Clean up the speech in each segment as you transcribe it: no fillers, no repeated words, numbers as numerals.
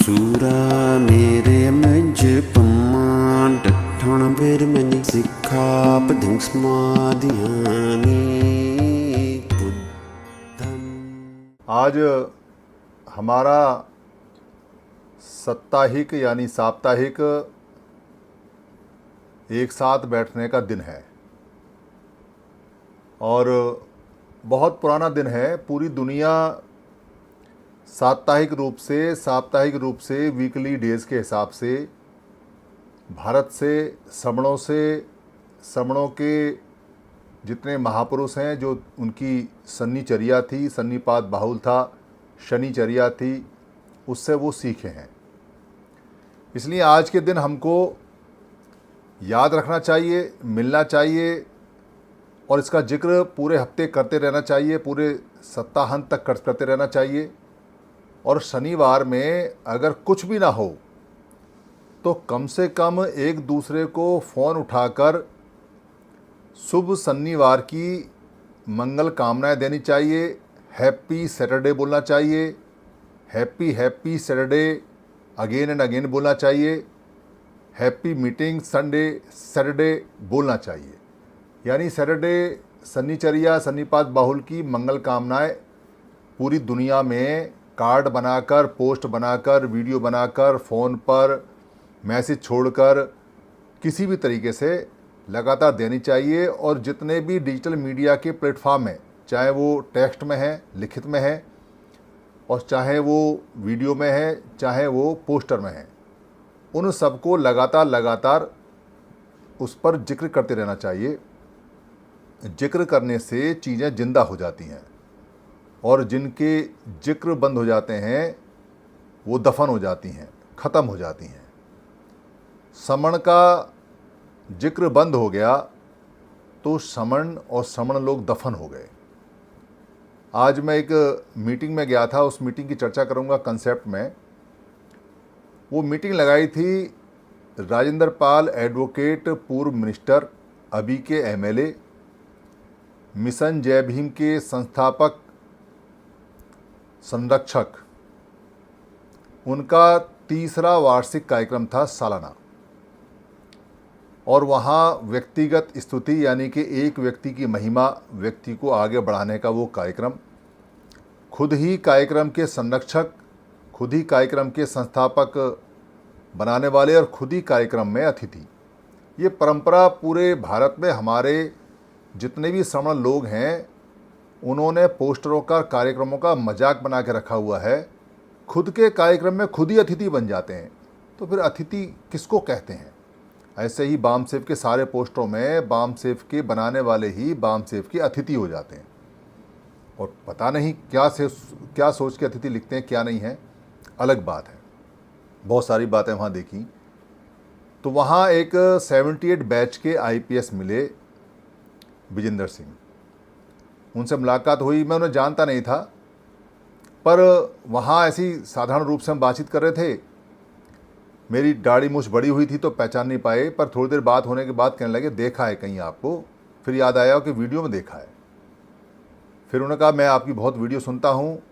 Surah mere menjepeman Datang bermeni sikap Pedang smadhyani बुद्धम। आज हमारा साप्ताहिक यानी साप्ताहिक एक साथ बैठने का दिन है और बहुत पुराना दिन है। पूरी दुनिया साप्ताहिक रूप से वीकली डेज़ के हिसाब से भारत से श्रमणों के जितने महापुरुष हैं, जो उनकी सन्निचर्या थी, सन्निपात बाहुल था, शनिचर्या थी, उससे वो सीखे हैं। इसलिए आज के दिन हमको याद रखना चाहिए, मिलना चाहिए और इसका जिक्र पूरे हफ्ते करते रहना चाहिए, पूरे सप्ताहांत तक करते रहना चाहिए। और शनिवार में अगर कुछ भी ना हो तो कम से कम एक दूसरे को फ़ोन उठाकर शुभ शनिवार की मंगल कामनाएं देनी चाहिए। हैप्पी सैटरडे बोलना चाहिए, happy Saturday again and again बोलना चाहिए, हैप्पी मीटिंग संडे सैटरडे बोलना चाहिए। यानी सैटरडे शनिचर्या सन्निपात बाहुल की मंगल कामनाएं पूरी दुनिया में कार्ड बनाकर, पोस्ट बनाकर, वीडियो बनाकर, फ़ोन पर मैसेज छोड़कर किसी भी तरीके से लगातार देनी चाहिए। और जितने भी डिजिटल मीडिया के प्लेटफॉर्म हैं, चाहे वो टेक्स्ट में है, लिखित में है, और चाहे वो वीडियो में है, चाहे वो पोस्टर में है, उन सबको लगातार उस पर जिक्र करते रहना चाहिए। जिक्र करने से चीज़ें जिंदा हो जाती हैं और जिनके जिक्र बंद हो जाते हैं वो दफन हो जाती हैं, ख़त्म हो जाती हैं। श्रमण का जिक्र बंद हो गया तो श्रमण और श्रमण लोग दफन हो गए। आज मैं एक मीटिंग में गया था, उस मीटिंग की चर्चा करूंगा कंसेप्ट में। वो मीटिंग लगाई थी राजेंद्र पाल एडवोकेट, पूर्व मिनिस्टर, अभी के एमएलए, मिशन जय भीम के संस्थापक संरक्षक। उनका 3रा वार्षिक कार्यक्रम था सालाना, और वहाँ व्यक्तिगत स्तुति यानी कि एक व्यक्ति की महिमा, व्यक्ति को आगे बढ़ाने का वो कार्यक्रम। खुद ही कार्यक्रम के संरक्षक, खुद ही कार्यक्रम के संस्थापक बनाने वाले और खुद ही कार्यक्रम में अतिथि। ये परंपरा पूरे भारत में हमारे जितने भी श्रमण लोग हैं उन्होंने पोस्टरों का, कार्यक्रमों का मजाक बना के रखा हुआ है। खुद के कार्यक्रम में खुद ही अतिथि बन जाते हैं, तो फिर अतिथि किसको कहते हैं? ऐसे ही बामसेव के सारे पोस्टरों में बामसेव के बनाने वाले ही बामसेव के अतिथि हो जाते हैं, और पता नहीं क्या सोच के अतिथि लिखते हैं, क्या नहीं है, अलग बात है। बहुत सारी बातें वहाँ देखी। तो वहाँ एक 78 बैच के IPS मिले, विजेंद्र सिंह। उनसे मुलाकात हुई, मैं उन्हें जानता नहीं था, पर वहाँ ऐसी साधारण रूप से हम बातचीत कर रहे थे। मेरी दाढ़ी मूछ बड़ी हुई थी तो पहचान नहीं पाए, पर थोड़ी देर बात होने के बाद कहने लगे देखा है कहीं आपको। फिर याद आया कि वीडियो में देखा है। फिर उन्होंने कहा मैं आपकी बहुत वीडियो सुनता हूँ,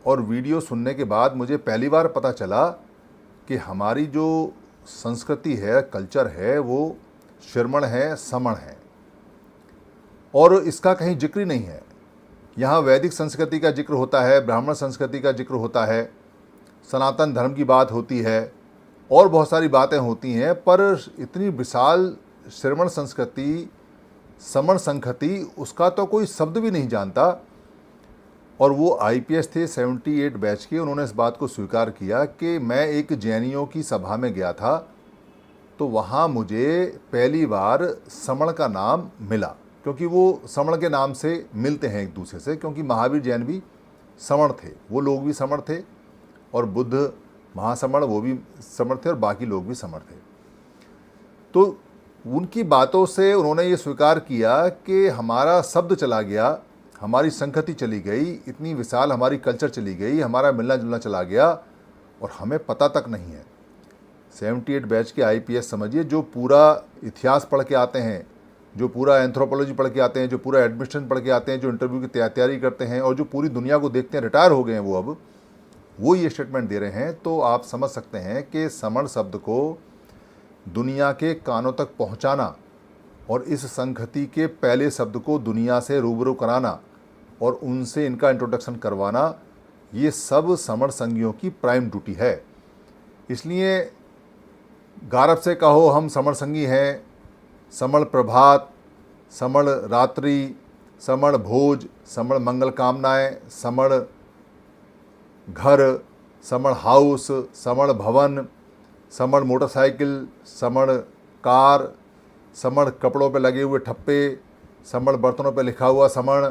और वीडियो सुनने के बाद मुझे पहली बार पता चला कि हमारी जो संस्कृति है, कल्चर है, वो श्रमण है, समण है, और इसका कहीं जिक्र ही नहीं है। यहाँ वैदिक संस्कृति का जिक्र होता है, ब्राह्मण संस्कृति का जिक्र होता है, सनातन धर्म की बात होती है, और बहुत सारी बातें होती हैं, पर इतनी विशाल श्रमण संस्कृति, समण संस्कृति, उसका तो कोई शब्द भी नहीं जानता। और वो IPS थे 78 बैच के। उन्होंने इस बात को स्वीकार किया कि मैं एक जैनियों की सभा में गया था, तो वहाँ मुझे पहली बार समण का नाम मिला, क्योंकि वो समण के नाम से मिलते हैं एक दूसरे से, क्योंकि महावीर जैन भी समण थे, वो लोग भी समण थे, और बुद्ध महासमण वो भी समण थे, और बाकी लोग भी समण थे। तो उनकी बातों से उन्होंने ये स्वीकार किया कि हमारा शब्द चला गया, हमारी संस्कृति चली गई, इतनी विशाल हमारी कल्चर चली गई, हमारा मिलना जुलना चला गया, और हमें पता तक नहीं है। 78 बैच के IPS समझिए, जो पूरा इतिहास पढ़ के आते हैं, जो पूरा एंथ्रोपोलॉजी पढ़ के आते हैं, जो पूरा एडमिशन पढ़ के आते हैं, जो इंटरव्यू की तैयारी करते हैं, और जो पूरी दुनिया को देखते हैं, रिटायर हो गए हैं वो अब, वो ये स्टेटमेंट दे रहे हैं, तो आप समझ सकते हैं कि समण शब्द को दुनिया के कानों तक पहुंचाना और इस संहति के पहले शब्द को दुनिया से रूबरू कराना और उनसे इनका इंट्रोडक्शन करवाना, ये सब समण संघियों की प्राइम ड्यूटी है। इसलिए गारब से कहो हम समण संघी हैं, समण प्रभात, समण रात्रि, समण भोज, समण मंगल कामनाएं, समण घर, समण हाउस, समण भवन, समण मोटरसाइकिल, समण कार, समण कपड़ों पे लगे हुए ठप्पे, समण बर्तनों पे लिखा हुआ समण,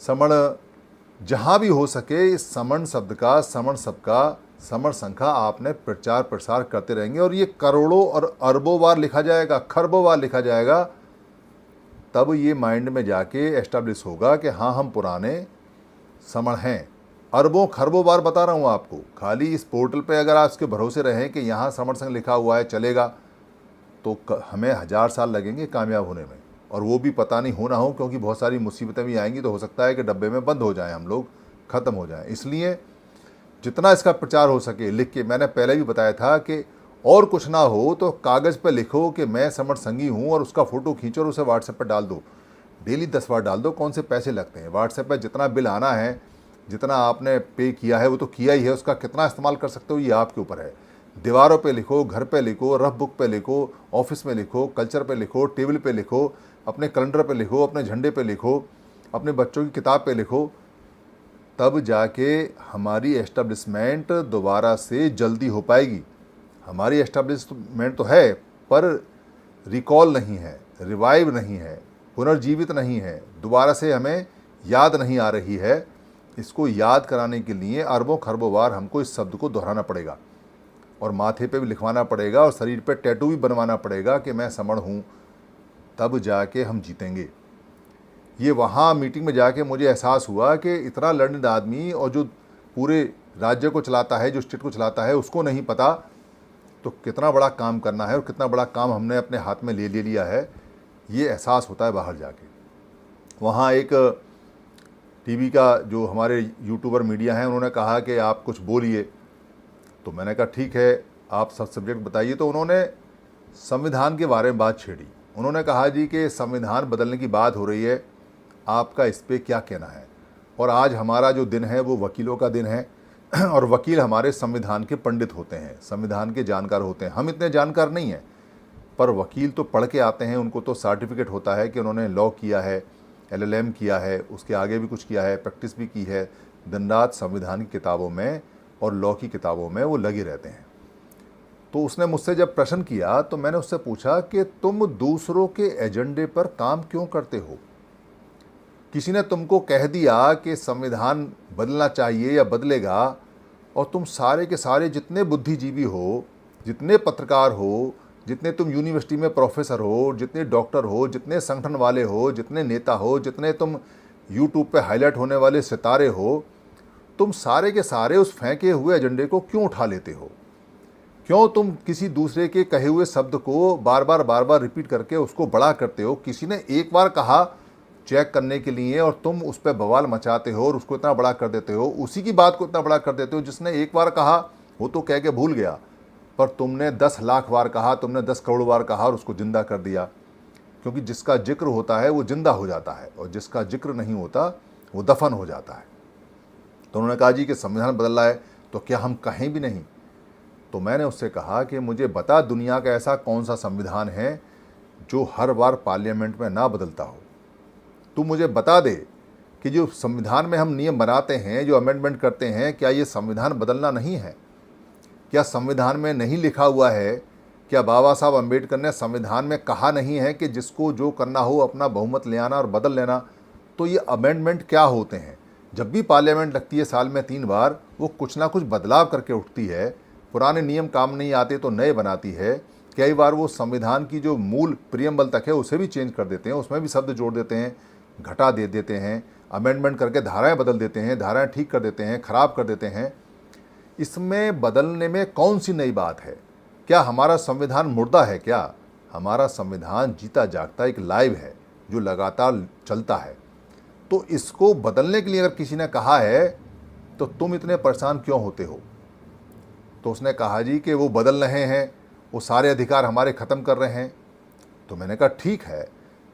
समण जहाँ भी हो सके इस समण शब्द का, समण शब्द का, समण संघ का आपने प्रचार प्रसार करते रहेंगे और ये करोड़ों और अरबों बार लिखा जाएगा, खरबों बार लिखा जाएगा। तब ये माइंड में जाके एस्टेब्लिश होगा कि हाँ हम पुराने समण हैं। अरबों खरबों बार बता रहा हूँ आपको। खाली इस पोर्टल पे अगर आप इसके भरोसे रहें कि यहाँ समण संघ लिखा हुआ है चलेगा, तो हमें 1000 साल लगेंगे कामयाब होने में, और वो भी पता नहीं होना हो, क्योंकि बहुत सारी मुसीबतें भी आएंगी। तो हो सकता है कि डब्बे में बंद हो जाएं हम लोग, ख़त्म हो जाएं। इसलिए जितना इसका प्रचार हो सके लिख के, मैंने पहले भी बताया था कि और कुछ ना हो तो कागज़ पे लिखो कि मैं समण संघी हूँ, और उसका फ़ोटो खींचो और उसे व्हाट्सएप पर डाल दो। डेली 10 बार डाल दो, कौन से पैसे लगते हैं। व्हाट्सएप पर जितना बिल आना है, जितना आपने पे किया है वो तो किया ही है, उसका कितना इस्तेमाल कर सकते हो ये आपके ऊपर है। दीवारों पे लिखो, घर पे लिखो, रफ बुक पे लिखो, ऑफिस में लिखो, कल्चर पे लिखो, टेबल पे लिखो, अपने कैलेंडर पे लिखो, अपने झंडे पे लिखो, अपने बच्चों की किताब पे लिखो। तब जाके हमारी एस्टेब्लिशमेंट दोबारा से जल्दी हो पाएगी। हमारी एस्टेब्लिशमेंट तो है, पर रिकॉल नहीं है, रिवाइव नहीं है, पुनर्जीवित नहीं है, दोबारा से हमें याद नहीं आ रही है। इसको याद कराने के लिए अरबों खरबों बार हमको इस शब्द को दोहराना पड़ेगा, और माथे पे भी लिखवाना पड़ेगा, और शरीर पे टैटू भी बनवाना पड़ेगा कि मैं समण हूँ। तब जाके हम जीतेंगे। ये वहाँ मीटिंग में जाके मुझे एहसास हुआ कि इतना लर्निड आदमी, और जो पूरे राज्य को चलाता है, जो स्टेट को चलाता है, उसको नहीं पता तो कितना बड़ा काम करना है और कितना बड़ा काम हमने अपने हाथ में ले लिया है, ये एहसास होता है बाहर जाके। वहाँ एक टीवी का जो हमारे यूट्यूबर मीडिया हैं, उन्होंने कहा कि आप कुछ बोलिए। तो मैंने कहा ठीक है, आप सब सब्जेक्ट बताइए। तो उन्होंने संविधान के बारे में बात छेड़ी। उन्होंने कहा जी कि संविधान बदलने की बात हो रही है, आपका इस पर क्या कहना है। और आज हमारा जो दिन है वो वकीलों का दिन है, और वकील हमारे संविधान के पंडित होते हैं, संविधान के जानकार होते हैं। हम इतने जानकार नहीं हैं, पर वकील तो पढ़ के आते हैं, उनको तो सर्टिफिकेट होता है कि उन्होंने लॉ किया है, LLM किया है, उसके आगे भी कुछ किया है, प्रैक्टिस भी की है। दिन रात संविधान की किताबों में और लॉ की किताबों में वो लगे रहते हैं। तो उसने मुझसे जब प्रश्न किया तो मैंने उससे पूछा कि तुम दूसरों के एजेंडे पर काम क्यों करते हो। किसी ने तुमको कह दिया कि संविधान बदलना चाहिए या बदलेगा, और तुम सारे के सारे जितने बुद्धिजीवी हो, जितने पत्रकार हो, जितने तुम यूनिवर्सिटी में प्रोफेसर हो, जितने डॉक्टर हो, जितने संगठन वाले हो, जितने नेता हो, जितने तुम यूट्यूब पे हाईलाइट होने वाले सितारे हो, तुम सारे के सारे उस फेंके हुए एजेंडे को क्यों उठा लेते हो। क्यों तुम किसी दूसरे के कहे हुए शब्द को बार बार रिपीट करके उसको बड़ा करते हो। किसी ने एक बार कहा चेक करने के लिए, और तुम उस पर बवाल मचाते हो और उसको इतना बड़ा कर देते हो। उसी की बात को इतना बड़ा कर देते हो जिसने एक बार कहा, वो तो कह के भूल गया, पर तुमने 10 लाख बार कहा, तुमने 10 करोड़ बार कहा और उसको जिंदा कर दिया। क्योंकि जिसका जिक्र होता है वो जिंदा हो जाता है, और जिसका जिक्र नहीं होता वो दफन हो जाता है। तो उन्होंने कहा जी कि संविधान बदल रहा है, तो क्या हम कहें भी नहीं। तो मैंने उससे कहा कि मुझे बता, दुनिया का ऐसा कौन सा संविधान है जो हर बार पार्लियामेंट में ना बदलता हो। तू मुझे बता दे कि जो संविधान में हम नियम बनाते हैं, जो अमेंडमेंट करते हैं, क्या ये संविधान बदलना नहीं है। क्या संविधान में नहीं लिखा हुआ है, क्या बाबा साहब अम्बेडकर ने संविधान में कहा नहीं है कि जिसको जो करना हो अपना बहुमत ले आना और बदल लेना। तो ये अमेंडमेंट क्या होते हैं। जब भी पार्लियामेंट लगती है साल में 3 बार, वो कुछ ना कुछ बदलाव करके उठती है। पुराने नियम काम नहीं आते तो नए बनाती है। कई बार वो संविधान की जो मूल प्रियम्बल तक है उसे भी चेंज कर देते हैं, उसमें भी शब्द जोड़ देते हैं, घटा दे देते हैं, अमेंडमेंट करके धाराएं बदल देते हैं, धाराएं ठीक कर देते हैं, ख़राब कर देते हैं। इसमें बदलने में कौन सी नई बात है। क्या हमारा संविधान मुर्दा है क्या। हमारा संविधान जीता जागता एक लाइव है जो लगातार चलता है। तो इसको बदलने के लिए अगर किसी ने कहा है तो तुम इतने परेशान क्यों होते हो? तो उसने कहा जी कि वो बदल रहे हैं, वो सारे अधिकार हमारे ख़त्म कर रहे हैं। तो मैंने कहा ठीक है,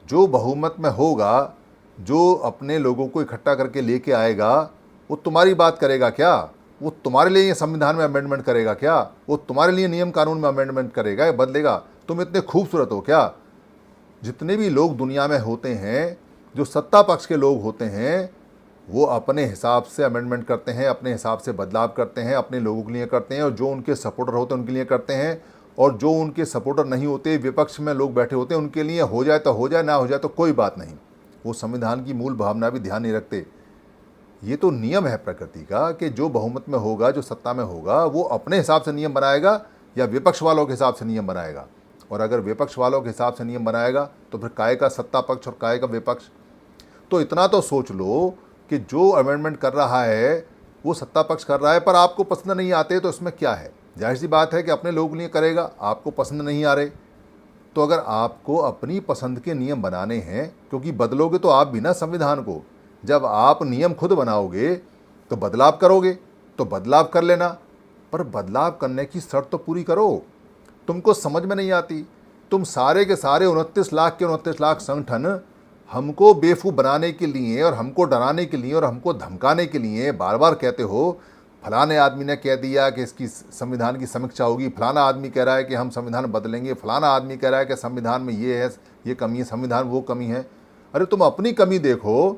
जो बहुमत में होगा, जो अपने लोगों को इकट्ठा करके लेके आएगा, वो तुम्हारी बात करेगा क्या? वो तुम्हारे लिए संविधान में अमेंडमेंट करेगा क्या? वो तुम्हारे लिए नियम कानून में अमेंडमेंट करेगा या बदलेगा? तुम इतने खूबसूरत हो क्या? जितने भी लोग दुनिया में होते हैं, जो सत्ता पक्ष के लोग होते हैं, वो अपने हिसाब से अमेंडमेंट करते हैं, अपने हिसाब से बदलाव करते हैं, अपने लोगों के लिए करते हैं, और जो उनके सपोर्टर होते हैं उनके लिए करते हैं, और जो उनके सपोर्टर नहीं होते, विपक्ष में लोग बैठे होते हैं, उनके लिए हो जाए तो हो जाए, ना हो जाए तो कोई बात नहीं। वो संविधान की मूल भावना भी ध्यान नहीं रखते। ये तो नियम है प्रकृति का कि जो बहुमत में होगा, जो सत्ता में होगा, वो अपने हिसाब से नियम बनाएगा या विपक्ष वालों के हिसाब से नियम बनाएगा। और अगर विपक्ष वालों के हिसाब से नियम बनाएगा तो फिर काय का सत्ता पक्ष और काय का विपक्ष। तो इतना तो सोच लो कि जो अमेंडमेंट कर रहा है वो सत्ता पक्ष कर रहा है, पर आपको पसंद नहीं आते तो इसमें क्या है? जाहिर सी बात है कि अपने लोगों के लिए करेगा, आपको पसंद नहीं आ रहे। तो अगर आपको अपनी पसंद के नियम बनाने हैं, क्योंकि बदलोगे तो आप भी ना संविधान को, जब आप नियम खुद बनाओगे तो बदलाव करोगे, तो बदलाव कर लेना, पर बदलाव करने की शर्त तो पूरी करो। तुमको समझ में नहीं आती, तुम सारे के सारे 29 लाख के 29 लाख संगठन हमको बेवकूफ़ बनाने के लिए और हमको डराने के लिए और हमको धमकाने के लिए बार बार कहते हो, फलाने आदमी ने कह दिया कि इसकी संविधान की समीक्षा होगी, फलाना आदमी कह रहा है कि हम संविधान बदलेंगे, फलाना आदमी कह रहा है कि संविधान में ये है, ये कमी है, संविधान वो कमी है। अरे तुम अपनी कमी देखो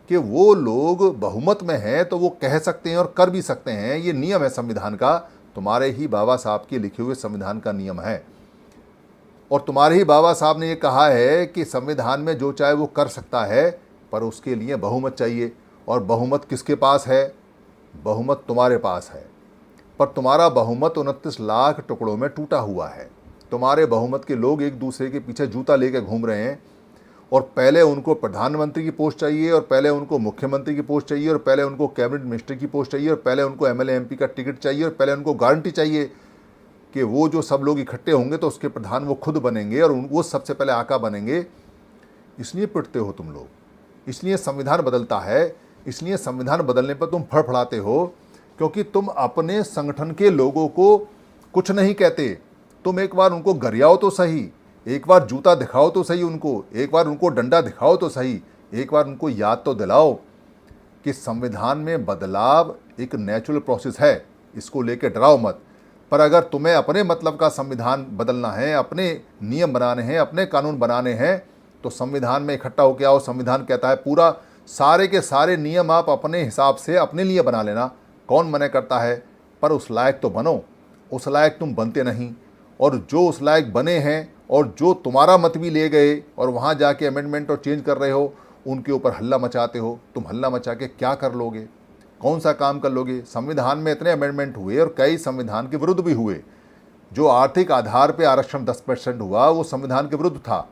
कि वो लोग बहुमत में हैं तो वो कह सकते हैं और कर भी सकते हैं। ये नियम है संविधान का, तुम्हारे ही बाबा साहब के लिखे हुए संविधान का नियम है, और तुम्हारे ही बाबा साहब ने ये कहा है कि संविधान में जो चाहे वो कर सकता है, पर उसके लिए बहुमत चाहिए। और बहुमत किसके पास है? बहुमत तुम्हारे पास है, पर तुम्हारा बहुमत 29 लाख टुकड़ों में टूटा हुआ है। तुम्हारे बहुमत के लोग एक दूसरे के पीछे जूता लेकर घूम रहे हैं, और पहले उनको प्रधानमंत्री की पोस्ट चाहिए, और पहले उनको मुख्यमंत्री की पोस्ट चाहिए, और पहले उनको कैबिनेट मिनिस्टर की पोस्ट चाहिए, और पहले उनको एमएलए एमपी का टिकट चाहिए, और पहले उनको गारंटी चाहिए कि वो जो सब लोग इकट्ठे होंगे तो उसके प्रधान वो खुद बनेंगे और वो सबसे पहले आका बनेंगे। इसलिए पिटते हो तुम लोग, इसलिए संविधान बदलता है, इसलिए संविधान बदलने पर तुम फड़फड़ाते हो, क्योंकि तुम अपने संगठन के लोगों को कुछ नहीं कहते। तुम एक बार उनको गरियाओ तो सही, एक बार जूता दिखाओ तो सही उनको, एक बार उनको डंडा दिखाओ तो सही, एक बार उनको याद तो दिलाओ कि संविधान में बदलाव एक नेचुरल प्रोसेस है, इसको लेकर डराओ मत। पर अगर तुम्हें अपने मतलब का संविधान बदलना है, अपने नियम बनाने हैं, अपने कानून बनाने हैं, तो संविधान में इकट्ठा होकर आओ। संविधान कहता है पूरा सारे के सारे नियम आप अपने हिसाब से अपने लिए बना लेना, कौन मना करता है? पर उस लायक तो बनो, उस लायक तुम बनते नहीं। और जो उस लायक बने हैं और जो तुम्हारा मत भी ले गए और वहाँ जाके अमेंडमेंट और चेंज कर रहे हो, उनके ऊपर हल्ला मचाते हो। तुम हल्ला मचा के क्या कर लोगे? कौन सा काम कर लोगे? संविधान में इतने अमेंडमेंट हुए और कई संविधान के विरुद्ध भी हुए। जो आर्थिक आधार पर आरक्षण 10% हुआ वो संविधान के विरुद्ध था,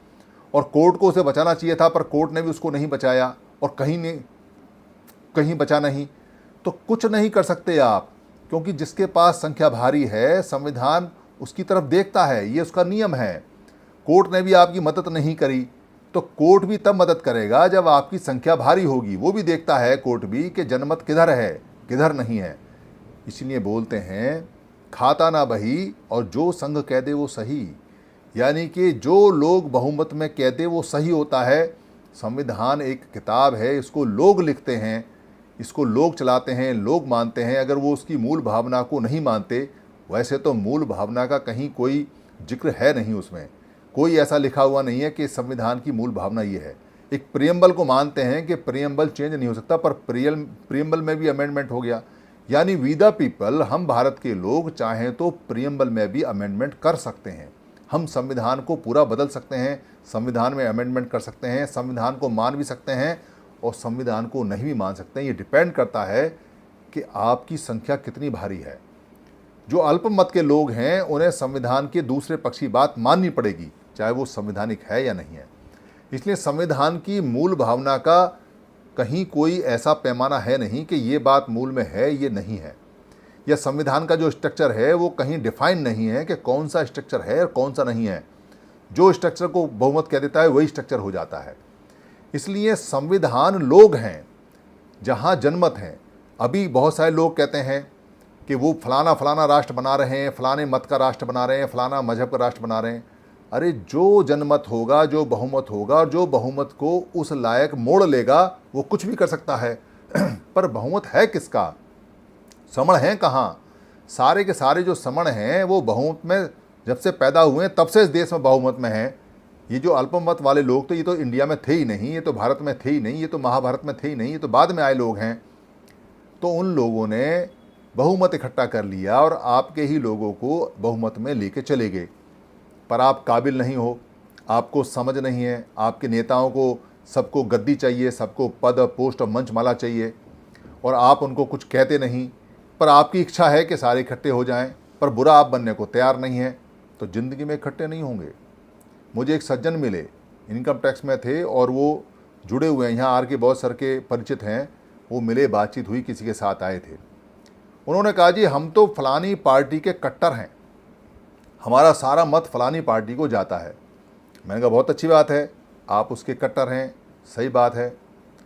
और कोर्ट को उसे बचाना चाहिए था, पर कोर्ट ने भी उसको नहीं बचाया, और कहीं बचा नहीं। तो कुछ नहीं कर सकते आप, क्योंकि जिसके पास संख्या भारी है संविधान उसकी तरफ देखता है, ये उसका नियम है। कोर्ट ने भी आपकी मदद नहीं करी तो कोर्ट भी तब मदद करेगा जब आपकी संख्या भारी होगी। वो भी देखता है कोर्ट भी कि जनमत किधर है, किधर नहीं है। इसलिए बोलते हैं खाता ना बही और जो संघ कह दे वो सही, यानी कि जो लोग बहुमत में कह दे वो सही होता है। संविधान एक किताब है, इसको लोग लिखते हैं, इसको लोग चलाते हैं, लोग मानते हैं। अगर वो उसकी मूल भावना को नहीं मानते, वैसे तो मूल भावना का कहीं कोई जिक्र है नहीं, उसमें कोई ऐसा लिखा हुआ नहीं है कि संविधान की मूल भावना ये है। एक प्रियम्बल को मानते हैं कि प्रियम्बल चेंज नहीं हो सकता, पर प्रियम्बल में भी अमेंडमेंट हो गया। यानी वी द पीपल, हम भारत के लोग चाहें तो प्रियम्बल में भी अमेंडमेंट कर सकते हैं। हम संविधान को पूरा बदल सकते हैं, संविधान में अमेंडमेंट कर सकते हैं, संविधान को मान भी सकते हैं और संविधान को नहीं भी मान सकते हैं। ये डिपेंड करता है कि आपकी संख्या कितनी भारी है। जो अल्पमत के लोग हैं उन्हें संविधान के दूसरे पक्ष की बात माननी पड़ेगी, चाहे वो संवैधानिक है या नहीं है। इसलिए संविधान की मूल भावना का कहीं कोई ऐसा पैमाना है नहीं कि ये बात मूल में है, ये नहीं है। या संविधान का जो स्ट्रक्चर है वो कहीं डिफाइन नहीं है कि कौन सा स्ट्रक्चर है और कौन सा नहीं है। जो स्ट्रक्चर को बहुमत कह देता है वही स्ट्रक्चर हो जाता है। इसलिए संविधान लोग हैं, जहाँ जनमत हैं। अभी बहुत सारे लोग कहते हैं कि वो फलाना फलाना राष्ट्र बना रहे हैं, फलाने मत का राष्ट्र बना रहे हैं, फलाना मजहब का राष्ट्र बना रहे हैं। अरे जो जनमत होगा, जो बहुमत होगा और जो बहुमत को उस लायक मोड़ लेगा वो कुछ भी कर सकता है। पर बहुमत है किसका? समण हैं कहाँ? सारे के सारे जो समण हैं वो बहुमत में जब से पैदा हुए हैं तब से इस देश में बहुमत में हैं। ये जो अल्पमत वाले लोग तो ये तो इंडिया में थे ही नहीं, ये तो भारत में थे ही नहीं, ये तो महाभारत में थे ही नहीं, ये तो बाद में आए लोग हैं। तो उन लोगों ने बहुमत इकट्ठा कर लिया और आपके ही लोगों को बहुमत में लेके चले गए। पर आप काबिल नहीं हो, आपको समझ नहीं है, आपके नेताओं को सबको गद्दी चाहिए, सबको पद पोस्ट और मंचमाला चाहिए और आप उनको कुछ कहते नहीं। पर आपकी इच्छा है कि सारे इकट्ठे हो जाएं, पर बुरा आप बनने को तैयार नहीं हैं, तो ज़िंदगी में इकट्ठे नहीं होंगे। मुझे एक सज्जन मिले, इनकम टैक्स में थे और वो जुड़े हुए हैं, यहाँ आर के बहुत सर के परिचित हैं। वो मिले, बातचीत हुई, किसी के साथ आए थे। उन्होंने कहा जी हम तो फलानी पार्टी के कट्टर हैं, हमारा सारा मत फलानी पार्टी को जाता है। मैंने कहा बहुत अच्छी बात है, आप उसके कट्टर हैं, सही बात है,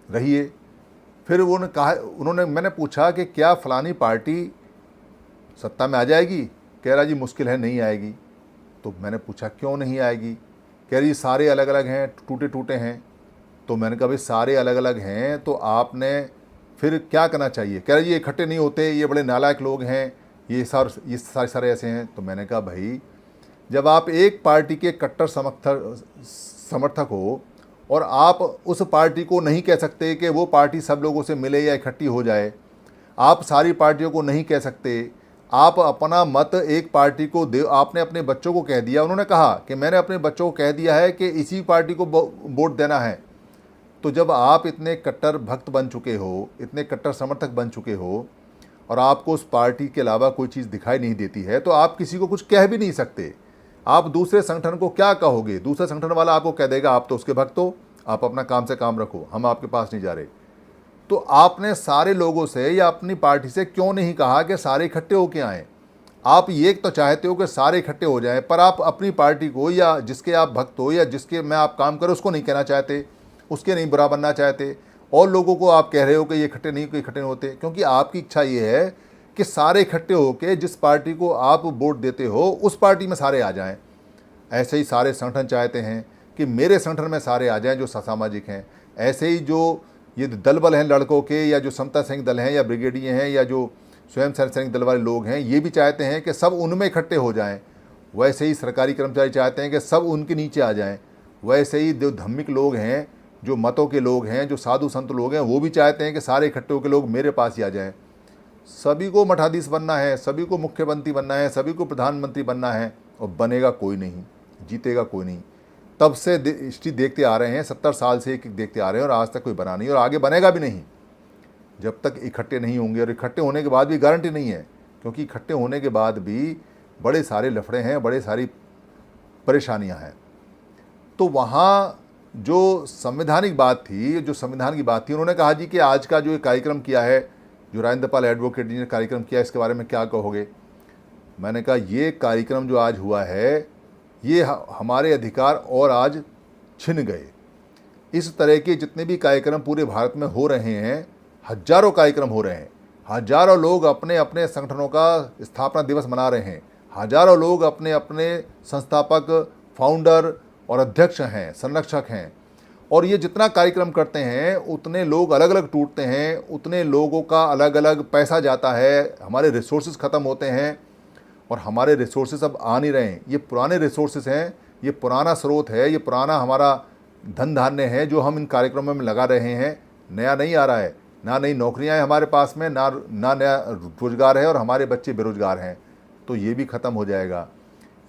रहिए। फिर मैंने पूछा कि क्या फलानी पार्टी सत्ता में आ जाएगी? कह रहा जी मुश्किल है, नहीं आएगी। तो मैंने पूछा क्यों नहीं आएगी? कह रही सारे अलग अलग हैं, टूटे टूटे हैं। तो मैंने कहा भाई सारे अलग अलग हैं तो आपने फिर क्या करना चाहिए? कह रही ये इकट्ठे नहीं होते, ये बड़े नालायक लोग हैं, ये सारे ऐसे हैं। तो मैंने कहा भाई जब आप एक पार्टी के कट्टर समर्थक हो और आप उस पार्टी को नहीं कह सकते कि वो पार्टी सब लोगों से मिले या इकट्ठी हो जाए, आप सारी पार्टियों को नहीं कह सकते, आप अपना मत एक पार्टी को दे। आपने अपने बच्चों को कह दिया, उन्होंने कहा कि मैंने अपने बच्चों को कह दिया है कि इसी पार्टी को वोट देना है। तो जब आप इतने कट्टर भक्त बन चुके हो, इतने कट्टर समर्थक बन चुके हो और आपको उस पार्टी के अलावा कोई चीज़ दिखाई नहीं देती है, तो आप किसी को कुछ कह भी नहीं सकते। आप दूसरे संगठन को क्या कहोगे? दूसरे संगठन वाला आपको कह देगा आप तो उसके भक्त हो, आप अपना काम से काम रखो, हम आपके पास नहीं जा रहे। तो आपने सारे लोगों से या अपनी पार्टी से क्यों नहीं कहा कि सारे इकट्ठे होके आएँ? आप ये तो चाहते हो कि सारे इकट्ठे हो जाएं, पर आप अपनी पार्टी को या जिसके आप भक्त हो या जिसके में आप काम करो उसको नहीं कहना चाहते, उसके नहीं बुरा बनना चाहते, और लोगों को आप कह रहे हो कि ये इकट्ठे नहीं होते, क्योंकि आपकी इच्छा ये है कि सारे इकट्ठे होकर जिस पार्टी को आप वोट देते हो उस पार्टी में सारे आ जाएं। ऐसे ही सारे संगठन चाहते हैं कि मेरे संगठन में सारे आ जाएं जो सामाजिक हैं। ऐसे ही जो ये दल बल हैं लड़कों के, या जो समता सैनिक दल हैं या ब्रिगेडिये हैं या जो स्वयं सैनिक दल वाले लोग हैं, ये भी चाहते हैं कि सब उनमें इकट्ठे हो जाएं। वैसे ही सरकारी कर्मचारी चाहते हैं कि सब उनके नीचे आ जाएं। वैसे ही जो धार्मिक लोग हैं, जो मतों के लोग हैं, जो साधु संत लोग हैं, वो भी चाहते हैं कि सारे इकट्ठे होकर लोग मेरे पास ही आ जाएं। सभी को मठाधीश बनना है, सभी को मुख्यमंत्री बनना है, सभी को प्रधानमंत्री बनना है, और बनेगा कोई नहीं, जीतेगा कोई नहीं। तब से हिस्ट्री देखते आ रहे हैं, 70 साल से एक देखते आ रहे हैं और आज तक कोई बना नहीं और आगे बनेगा भी नहीं जब तक इकट्ठे नहीं होंगे। और इकट्ठे होने के बाद भी गारंटी नहीं है, क्योंकि इकट्ठे होने के बाद भी बड़े सारे लफड़े हैं, बड़े सारी परेशानियां हैं। तो वहाँ जो संवैधानिक बात थी, जो संविधान की बात थी, उन्होंने कहा जी कि आज का जो ये कार्यक्रम किया है, जो राजेंद्र पाल एडवोकेट जी ने कार्यक्रम किया, इसके बारे में क्या कहोगे? मैंने कहा ये कार्यक्रम जो आज हुआ है ये हमारे अधिकार और आज छिन गए। इस तरह के जितने भी कार्यक्रम पूरे भारत में हो रहे हैं, हजारों कार्यक्रम हो रहे हैं, हजारों लोग अपने अपने संगठनों का स्थापना दिवस मना रहे हैं, हजारों लोग अपने अपने संस्थापक, फाउंडर और अध्यक्ष हैं, संरक्षक हैं। और ये जितना कार्यक्रम करते हैं उतने लोग अलग अलग टूटते हैं, उतने लोगों का अलग अलग पैसा जाता है, हमारे रिसोर्सेज ख़त्म होते हैं और हमारे रिसोर्सेज अब आ नहीं रहे हैं। ये पुराने रिसोर्सेज हैं, ये पुराना स्रोत है, ये पुराना हमारा धन धान्य है जो हम इन कार्यक्रमों में लगा रहे हैं। नया नहीं आ रहा है, ना नई नौकरियां हैं हमारे पास में, ना नया रोजगार है और हमारे बच्चे बेरोजगार हैं। तो ये भी ख़त्म हो जाएगा।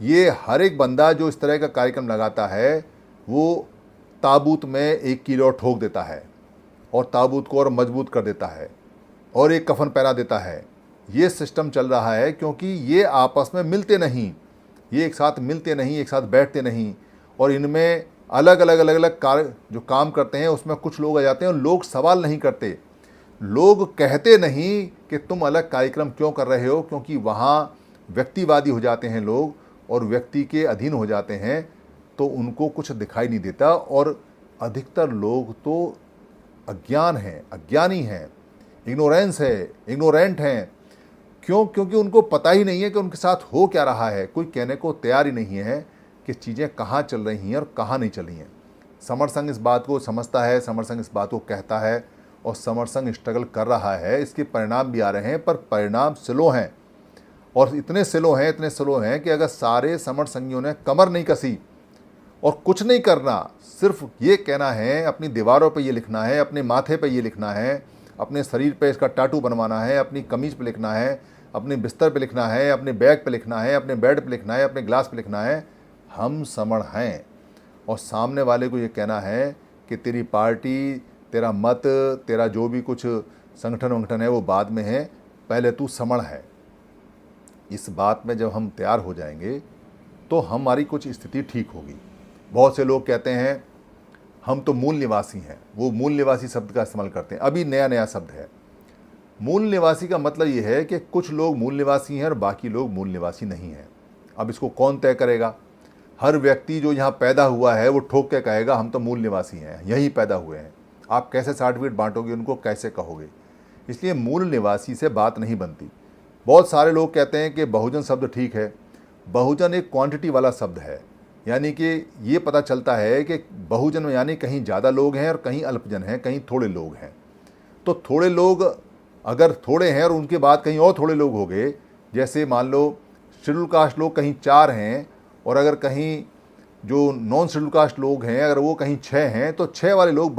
ये हर एक बंदा जो इस तरह का कार्यक्रम लगाता है वो ताबूत में एक कील ठोक देता है और ताबूत को और मजबूत कर देता है और एक कफन पहना देता है। ये सिस्टम चल रहा है क्योंकि ये आपस में मिलते नहीं, ये एक साथ मिलते नहीं, एक साथ बैठते नहीं, और इनमें अलग अलग कार्य जो काम करते हैं उसमें कुछ लोग आ जाते हैं और लोग सवाल नहीं करते, लोग कहते नहीं कि तुम अलग कार्यक्रम क्यों कर रहे हो, क्योंकि वहाँ व्यक्तिवादी हो जाते हैं लोग और व्यक्ति के अधीन हो जाते हैं, तो उनको कुछ दिखाई नहीं देता। और अधिकतर लोग तो अज्ञानी हैं, इग्नोरेंस है, इग्नोरेंट हैं। क्यों? क्योंकि उनको पता ही नहीं है कि उनके साथ हो क्या रहा है। कोई कहने को तैयार ही नहीं है कि चीज़ें कहाँ चल रही हैं और कहाँ नहीं चल रही हैं। समर संघ इस बात को समझता है, समर संघ इस बात को कहता है और समर संघ स्ट्रगल कर रहा है। इसके परिणाम भी आ रहे हैं, पर परिणाम स्लो हैं, और इतने स्लो हैं, इतने स्लो हैं कि अगर सारे समर संघियों ने कमर नहीं कसी और कुछ नहीं करना, सिर्फ ये कहना है, अपनी दीवारों पे ये लिखना है, अपने माथे पे ये लिखना है, अपने शरीर पे इसका टाटू बनवाना है, अपनी कमीज पे लिखना है, अपने बिस्तर पे लिखना है, अपने बैग पे लिखना है, अपने बेड पे लिखना है, अपने ग्लास पे लिखना है, हम समण हैं। और सामने वाले को ये कहना है कि तेरी पार्टी, तेरा मत, तेरा जो भी कुछ संगठन वंगठन है वो बाद में है, पहले तू समण है। इस बात में जब हम तैयार हो जाएंगे तो हमारी कुछ स्थिति ठीक होगी। बहुत से लोग कहते हैं हम तो मूल निवासी हैं, वो मूल निवासी शब्द का इस्तेमाल करते हैं। अभी नया नया शब्द है। मूल निवासी का मतलब ये है कि कुछ लोग मूल निवासी हैं और बाकी लोग मूल निवासी नहीं हैं। अब इसको कौन तय करेगा? हर व्यक्ति जो यहाँ पैदा हुआ है वो ठोक के कहेगा हम तो मूल निवासी हैं, यहीं पैदा हुए हैं। आप कैसे सर्टिफिकेट बांटोगे उनको, कैसे कहोगे? इसलिए मूल निवासी से बात नहीं बनती। बहुत सारे लोग कहते हैं कि बहुजन शब्द ठीक है। बहुजन एक क्वांटिटी वाला शब्द है, यानी कि ये पता चलता है कि बहुजन में यानी कहीं ज़्यादा लोग हैं और कहीं अल्पजन हैं, कहीं थोड़े लोग हैं। तो थोड़े लोग अगर थोड़े हैं और उनके बाद कहीं और थोड़े लोग हो गए, जैसे मान लो शेड्यूल कास्ट लोग कहीं 4 हैं और अगर कहीं जो नॉन शेड्यूल कास्ट लोग हैं अगर वो कहीं 6 हैं, तो 6 वाले लोग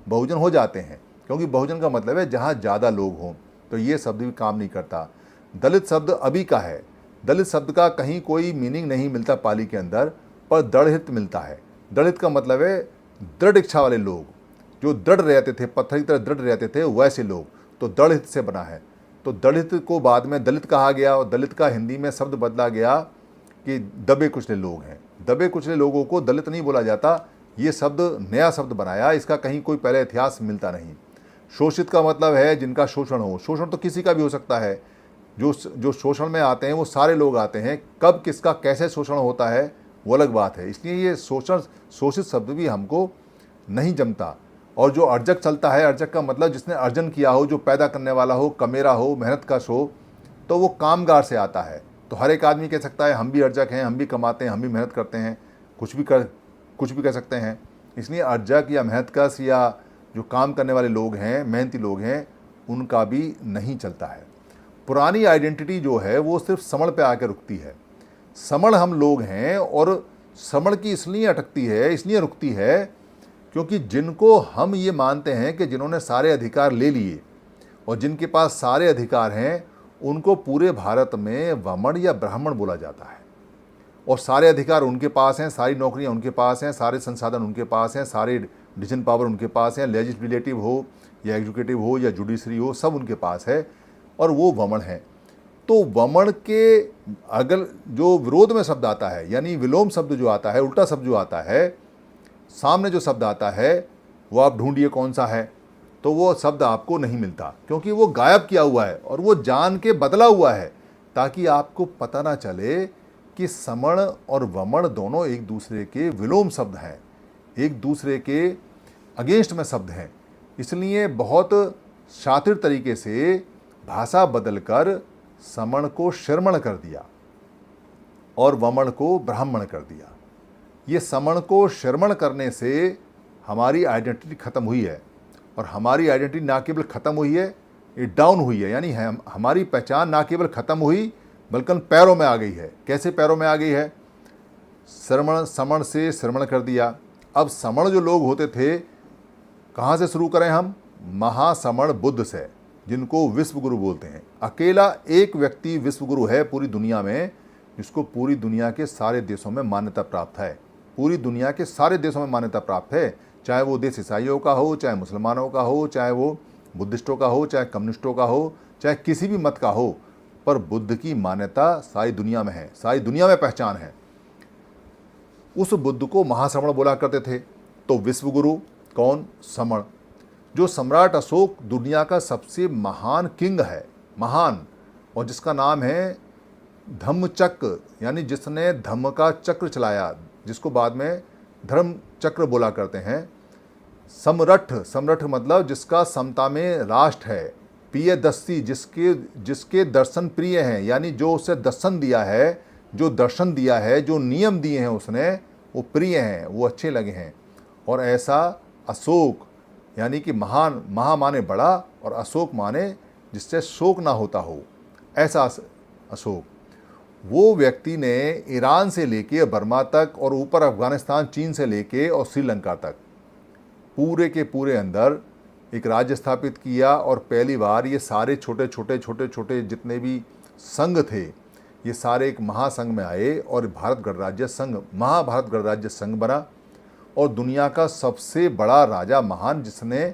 बहुजन हो जाते हैं, क्योंकि बहुजन का मतलब है जहाँ ज़्यादा लोग हों। तो ये शब्द भी काम नहीं करता। दलित शब्द अभी का है। दलित शब्द का कहीं कोई मीनिंग नहीं मिलता पाली के अंदर, पर दृढ़हित मिलता है। दलित का मतलब है दृढ़ इच्छा वाले लोग, जो दृढ़ रहते थे, पत्थर की तरह दृढ़ रहते थे, वैसे लोग। तो दृढ़हित से बना है। तो दृढ़हित को बाद में दलित कहा गया और दलित का हिंदी में शब्द बदला गया कि दबे कुचले लोग हैं। दबे कुचले लोगों को दलित नहीं बोला जाता, ये शब्द नया शब्द बनाया, इसका कहीं कोई पहले इतिहास मिलता नहीं। शोषित का मतलब है जिनका शोषण हो। शोषण तो किसी का भी हो सकता है। जो शोषण में आते हैं वो सारे लोग आते हैं। कब किसका कैसे शोषण होता है वो अलग बात है। इसलिए ये शोषित शब्द भी हमको नहीं जमता। और जो अर्जक चलता है, अर्जक का मतलब जिसने अर्जन किया हो, जो पैदा करने वाला हो, कमेरा हो, मेहनत कश हो, तो वो कामगार से आता है। तो हर एक आदमी कह सकता है हम भी अर्जक हैं, हम भी कमाते हैं, हम भी मेहनत करते हैं, कुछ भी कह सकते हैं। इसलिए अर्जक या मेहनतकश या जो काम करने वाले लोग हैं, मेहनती लोग हैं, उनका भी नहीं चलता है। पुरानी आइडेंटिटी जो है वो सिर्फ समण पे आकर रुकती है। समण हम लोग हैं और समण की इसलिए अटकती है, इसलिए रुकती है क्योंकि जिनको हम ये मानते हैं कि जिन्होंने सारे अधिकार ले लिए और जिनके पास सारे अधिकार हैं, उनको पूरे भारत में वमन या ब्राह्मण बोला जाता है। और सारे अधिकार उनके पास हैं, सारी नौकरियां उनके पास हैं, सारे संसाधन उनके पास हैं, सारे डिसीजन पावर उनके पास हैं, लेजिस्लेटिव हो या एग्जीक्यूटिव हो या जुडिशरी हो, सब उनके पास है और वो वमन है। तो वमन के अगर जो विरोध में शब्द आता है, यानी विलोम शब्द जो आता है, उल्टा शब्द जो आता है, सामने जो शब्द आता है, वो आप ढूंढिए कौन सा है, तो वो शब्द आपको नहीं मिलता, क्योंकि वो गायब किया हुआ है और वो जान के बदला हुआ है, ताकि आपको पता ना चले कि समण और वमन दोनों एक दूसरे के विलोम शब्द हैं, एक दूसरे के अगेंस्ट में शब्द हैं। इसलिए बहुत शातिर तरीके से भाषा बदलकर समण को श्रमण कर दिया और वमन को ब्राह्मण कर दिया। ये समण को श्रमण करने से हमारी आइडेंटिटी खत्म हुई है, और हमारी आइडेंटिटी ना केवल खत्म हुई है, ये डाउन हुई है। यानी हमारी पहचान ना केवल खत्म हुई बल्कि पैरों में आ गई है। कैसे पैरों में आ गई है? समण से श्रमण कर दिया। अब समण जो लोग होते थे, कहाँ से शुरू करें हम? महासमण बुद्ध से, जिनको विश्व गुरु बोलते हैं। अकेला एक व्यक्ति विश्व गुरु है पूरी दुनिया में, जिसको पूरी दुनिया के सारे देशों में मान्यता प्राप्त है। पूरी दुनिया के सारे देशों में मान्यता प्राप्त है, चाहे वो देश ईसाइयों का हो, चाहे मुसलमानों का हो, चाहे वो बुद्धिस्टों का हो, चाहे कम्युनिस्टों का हो, चाहे किसी भी मत का हो, पर बुद्ध की मान्यता सारी दुनिया में है, सारी दुनिया में पहचान है। उस बुद्ध को महाश्रमण बोला करते थे। तो विश्व गुरु कौन? समण। जो सम्राट अशोक दुनिया का सबसे महान किंग है, महान, और जिसका नाम है धम्मचक्र, यानी जिसने धम्म का चक्र चलाया, जिसको बाद में धर्म चक्र बोला करते हैं। सम्रठ, सम्रठ मतलब जिसका समता में राष्ट्र है, प्रियदर्शी, जिसके जिसके दर्शन प्रिय हैं, यानी जो उसे दर्शन दिया है, जो दर्शन दिया है, जो नियम दिए हैं उसने, वो प्रिय हैं, वो अच्छे लगे हैं। और ऐसा अशोक, यानी कि महान, महा माने बड़ा और अशोक माने जिससे शोक ना होता हो, ऐसा अशोक। वो व्यक्ति ने ईरान से लेके बर्मा तक और ऊपर अफगानिस्तान, चीन से लेके और श्रीलंका तक पूरे के पूरे अंदर एक राज्य स्थापित किया। और पहली बार ये सारे छोटे छोटे जितने भी संघ थे, ये सारे एक महासंघ में आए और भारत गणराज्य संघ, महाभारत गणराज्य संघ बना। और दुनिया का सबसे बड़ा राजा महान, जिसने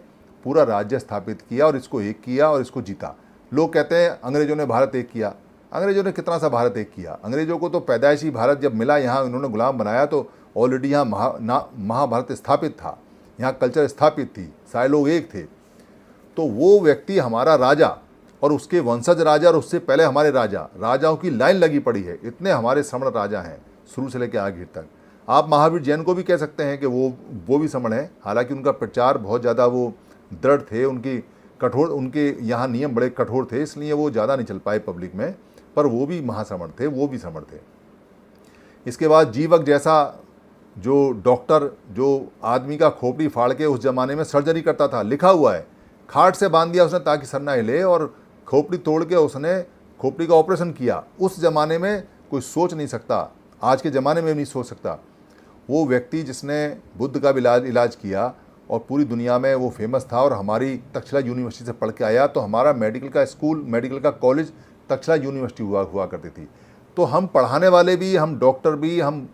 पूरा राज्य स्थापित किया और इसको एक किया और इसको जीता। लोग कहते हैं अंग्रेजों ने भारत एक किया। अंग्रेजों ने कितना सा भारत एक किया? अंग्रेजों को तो पैदाइशी भारत जब मिला, यहाँ इन्होंने गुलाम बनाया, तो ऑलरेडी यहाँ महाभारत स्थापित था, यहाँ कल्चर स्थापित थी, सारे लोग एक थे। तो वो व्यक्ति हमारा राजा और उसके वंशज राजा और उससे पहले हमारे राजाओं की लाइन लगी पड़ी है। इतने हमारे श्रमण राजा हैं शुरू से लेकर आखिर तक। आप महावीर जैन को भी कह सकते हैं कि वो भी श्रमण है, हालांकि उनका प्रचार बहुत ज़्यादा वो दृढ़ थे, उनके यहाँ नियम बड़े कठोर थे, इसलिए वो ज़्यादा नहीं चल पाए पब्लिक में, पर वो भी महाश्रमण थे, वो भी श्रमण थे। इसके बाद जीवक जैसा जो डॉक्टर, जो आदमी का खोपड़ी फाड़ के उस जमाने में सर्जरी करता था, लिखा हुआ है, खाट से बांध दिया उसने ताकि सर ना हिले, और खोपड़ी तोड़ के उसने खोपड़ी का ऑपरेशन किया। उस ज़माने में कोई सोच नहीं सकता, आज के ज़माने में भी नहीं सोच सकता। वो व्यक्ति जिसने बुद्ध का भी इलाज किया और पूरी दुनिया में वो फेमस था, और हमारी तक्षशिला यूनिवर्सिटी से पढ़ के आया, तो हमारा मेडिकल का स्कूल, मेडिकल का कॉलेज तक्षशिला यूनिवर्सिटी हुआ करती थी। तो हम पढ़ाने वाले भी, हम डॉक्टर भी, हम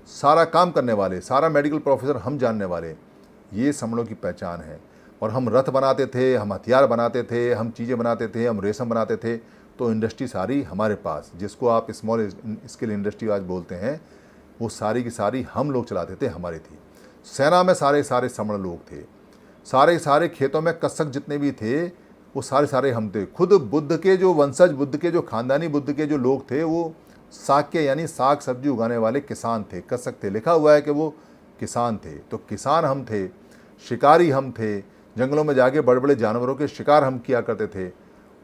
सारा काम करने वाले, सारा मेडिकल प्रोफेसर हम जानने वाले, ये श्रमणों की पहचान है। और हम रथ बनाते थे, हम हथियार बनाते थे, हम चीज़ें बनाते थे, हम रेशम बनाते थे, तो इंडस्ट्री सारी हमारे पास, जिसको आप स्मॉल स्केल इंडस्ट्री आज बोलते हैं, वो सारी की सारी हम लोग चलाते थे, हमारी थी। सेना में सारे श्रमण लोग थे, सारे खेतों में कसक जितने भी थे वो सारे हम थे। खुद बुद्ध के जो वंशज, बुद्ध के जो खानदानी, बुद्ध के जो लोग थे, वो साक्य यानी साग सब्जी उगाने वाले किसान थे, कसक थे, लिखा हुआ है कि वो किसान थे। तो किसान हम थे, शिकारी हम थे, जंगलों में जाके बड़े बड़े जानवरों के शिकार हम किया करते थे,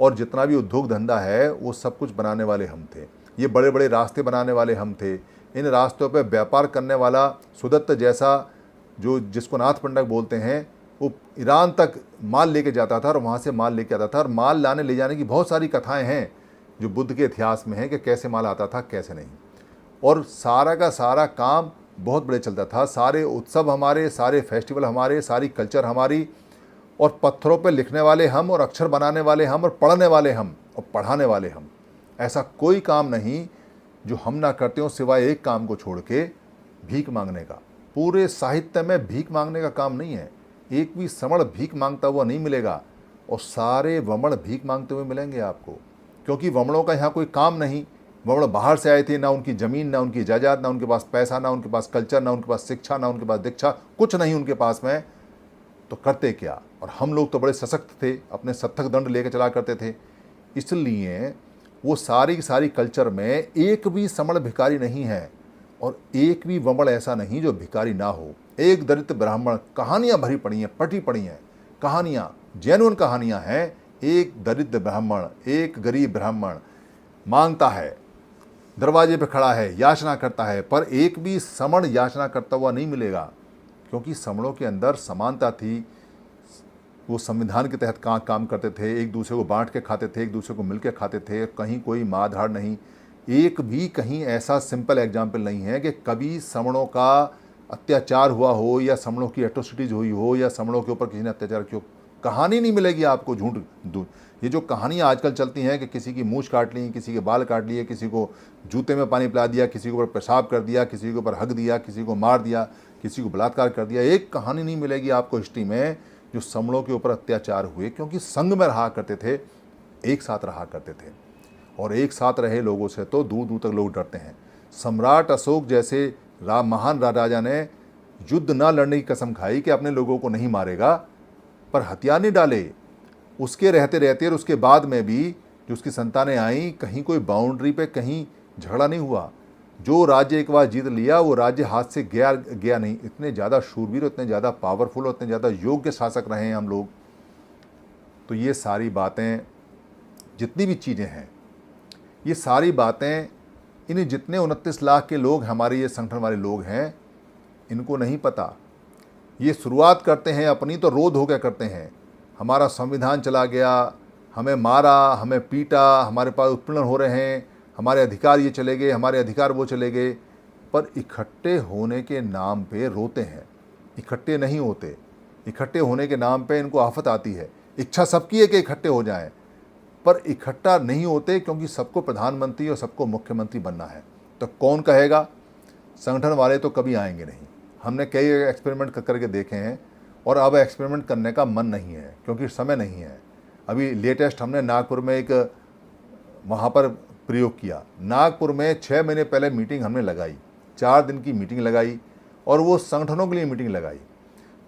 और जितना भी उद्योग धंधा है वो सब कुछ बनाने वाले हम थे। ये बड़े बड़े रास्ते बनाने वाले हम थे। इन रास्तों पे व्यापार करने वाला सुदत्त जैसा, जो जिसको नाथ पंडक बोलते हैं, वो ईरान तक माल लेके जाता था और वहाँ से माल लेके आता था। और माल लाने ले जाने की बहुत सारी कथाएं हैं जो बुद्ध के इतिहास में है कि कैसे माल आता था, कैसे नहीं। और सारा का सारा काम बहुत बड़े चलता था, सारे उत्सव हमारे, सारे फेस्टिवल हमारे, सारी कल्चर हमारी, और पत्थरों पे लिखने वाले हम, और अक्षर बनाने वाले हम, और पढ़ने वाले हम, और पढ़ाने वाले हम। ऐसा कोई काम नहीं जो हम ना करते हो, सिवाय एक काम को छोड़ के, भीख मांगने का। पूरे साहित्य में भीख मांगने का काम नहीं है। एक भी श्रमण भीख मांगता हुआ नहीं मिलेगा, और सारे वमण भीख मांगते हुए मिलेंगे आपको, क्योंकि वमणों का यहाँ कोई काम नहीं। वमण बाहर से आए थे, ना उनकी ज़मीन, ना उनकी जायदाद, ना उनके पास पैसा, ना उनके पास कल्चर, ना उनके पास शिक्षा, ना उनके पास दीक्षा, कुछ नहीं उनके पास में। तो करते क्या? और हम लोग तो बड़े सशक्त थे, अपने सत्थक दंड लेकर चला करते थे, इसलिए वो सारी की सारी कल्चर में एक भी श्रमण भिखारी नहीं है, और एक भी वमण ऐसा नहीं जो भिखारी ना हो। एक दरिद्र ब्राह्मण, कहानियाँ भरी पड़ी हैं, पटी पड़ी हैं कहानियाँ, जेन्युइन कहानियाँ हैं। एक दरिद्र ब्राह्मण, एक गरीब ब्राह्मण मांगता है, दरवाजे पे खड़ा है, याचना करता है, पर एक भी श्रमण याचना करता हुआ नहीं मिलेगा, क्योंकि श्रमणों के अंदर समानता थी। वो संविधान के तहत काम करते थे, एक दूसरे को बांट के खाते थे, एक दूसरे को मिल के खाते थे, कहीं कोई मारधाड़ नहीं। एक भी कहीं ऐसा सिंपल एग्जाम्पल नहीं है कि कभी श्रमणों का अत्याचार हुआ हो, या श्रमणों की एट्रोसिटीज हुई हो, या श्रमणों के ऊपर किसी ने अत्याचार किया हो। कहानी नहीं मिलेगी आपको। झूठ, ये जो कहानियाँ आजकल चलती हैं कि किसी की मूंछ काट ली, किसी के बाल काट लिए, किसी को जूते में पानी पिला दिया, किसी के ऊपर पेशाब कर दिया, किसी के ऊपर हक दिया, किसी को मार दिया, किसी को बलात्कार कर दिया, एक कहानी नहीं मिलेगी आपको हिस्ट्री में जो श्रमणों के ऊपर अत्याचार हुए, क्योंकि संघ में रहा करते थे, एक साथ रहा करते थे। और एक साथ रहे लोगों से तो दूर दूर तक लोग डरते हैं। सम्राट अशोक जैसे महान राजा ने युद्ध न लड़ने की कसम खाई कि अपने लोगों को नहीं मारेगा, पर हथियार नहीं डाले। उसके रहते रहते और उसके बाद में भी जो उसकी संतानें आई, कहीं कोई बाउंड्री पे कहीं झगड़ा नहीं हुआ। जो राज्य एक बार जीत लिया वो राज्य हाथ से गया नहीं। इतने ज़्यादा शूरवीर, इतने ज़्यादा पावरफुल, इतने ज़्यादा योग्य शासक रहे हैं हम लोग। तो ये सारी बातें जितनी भी चीज़ें हैं, ये सारी बातें इन जितने 29 लाख के लोग हमारे ये संगठन वाले लोग हैं, इनको नहीं पता। ये शुरुआत करते हैं अपनी तो रोध हो क्या करते हैं, हमारा संविधान चला गया, हमें मारा, हमें पीटा, हमारे पास उत्पीड़न हो रहे हैं, हमारे अधिकार ये चले गए, हमारे अधिकार वो चले गए। पर इकट्ठे होने के नाम पे रोते हैं, इकट्ठे नहीं होते। इकट्ठे होने के नाम पे इनको आफत आती है। इच्छा सबकी है कि इकट्ठे हो जाएं, पर इकट्ठा नहीं होते क्योंकि सबको प्रधानमंत्री और सबको मुख्यमंत्री बनना है। तो कौन कहेगा? संगठन वाले तो कभी आएंगे नहीं। हमने कई एक्सपेरिमेंट करके देखे हैं और अब एक्सपेरिमेंट करने का मन नहीं है क्योंकि समय नहीं है। अभी लेटेस्ट हमने नागपुर में एक वहाँ पर प्रयोग किया। नागपुर में 6 महीने पहले मीटिंग हमने लगाई, 4 दिन की मीटिंग लगाई और वो संगठनों के लिए मीटिंग लगाई।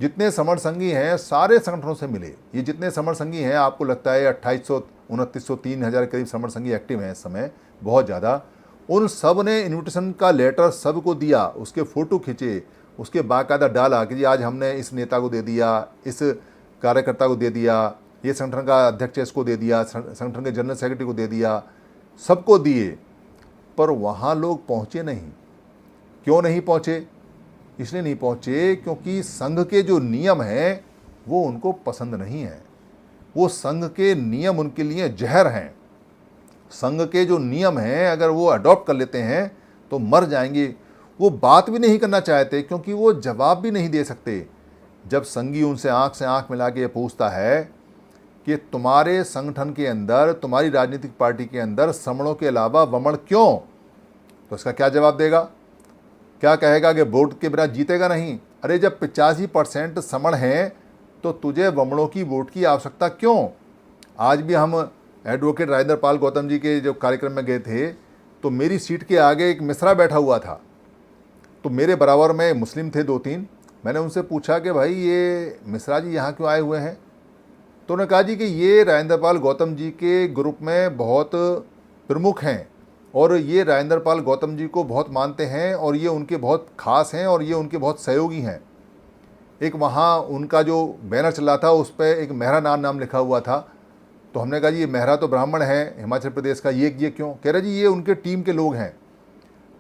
जितने समर संघी हैं सारे संगठनों से मिले। ये जितने समर संघी हैं, आपको लगता है 2800, 2900, 3000 करीब समर संघी एक्टिव हैं इस समय, बहुत ज़्यादा। उन सब ने इन्विटेशन का लेटर सबको दिया, उसके फ़ोटो खींचे, उसके बाकायदा डाला कि जी आज हमने इस नेता को दे दिया, इस कार्यकर्ता को दे दिया, ये संगठन का अध्यक्ष इसको दे दिया, संगठन के जनरल सेक्रेटरी को दे दिया, सबको दिए। पर वहाँ लोग पहुँचे नहीं। क्यों नहीं पहुँचे? इसलिए नहीं पहुँचे क्योंकि संघ के जो नियम हैं वो उनको पसंद नहीं है। वो संघ के नियम उनके लिए जहर हैं। संघ के जो नियम हैं अगर वो अडॉप्ट कर लेते हैं तो मर जाएंगे। वो बात भी नहीं करना चाहते क्योंकि वो जवाब भी नहीं दे सकते। जब संघी उनसे आंख से आंख मिला के पूछता है कि तुम्हारे संगठन के अंदर, तुम्हारी राजनीतिक पार्टी के अंदर समणों के अलावा वमन क्यों, तो इसका क्या जवाब देगा? क्या कहेगा कि वोट के बिना जीतेगा नहीं? अरे जब 85% समण हैं तो तुझे वमनों की वोट की आवश्यकता क्यों? आज भी हम एडवोकेट राजेंद्र पाल गौतम जी के जो कार्यक्रम में गए थे तो मेरी सीट के आगे एक मिश्रा बैठा हुआ था, तो मेरे बराबर में मुस्लिम थे 2-3। मैंने उनसे पूछा कि भाई ये मिश्रा जी यहाँ क्यों आए हुए हैं? तो उन्होंने कहा जी कि ये राजेंद्र पाल गौतम जी के ग्रुप में बहुत प्रमुख हैं और ये राजेंद्र पाल गौतम जी को बहुत मानते हैं और ये उनके बहुत खास हैं और ये उनके बहुत सहयोगी हैं। एक वहाँ उनका जो बैनर चला था उस पर एक मेहरा नाम लिखा हुआ था। तो हमने कहा जी ये मेहरा तो ब्राह्मण है हिमाचल प्रदेश का, ये क्यों? कह रहे जी ये उनके टीम के लोग हैं।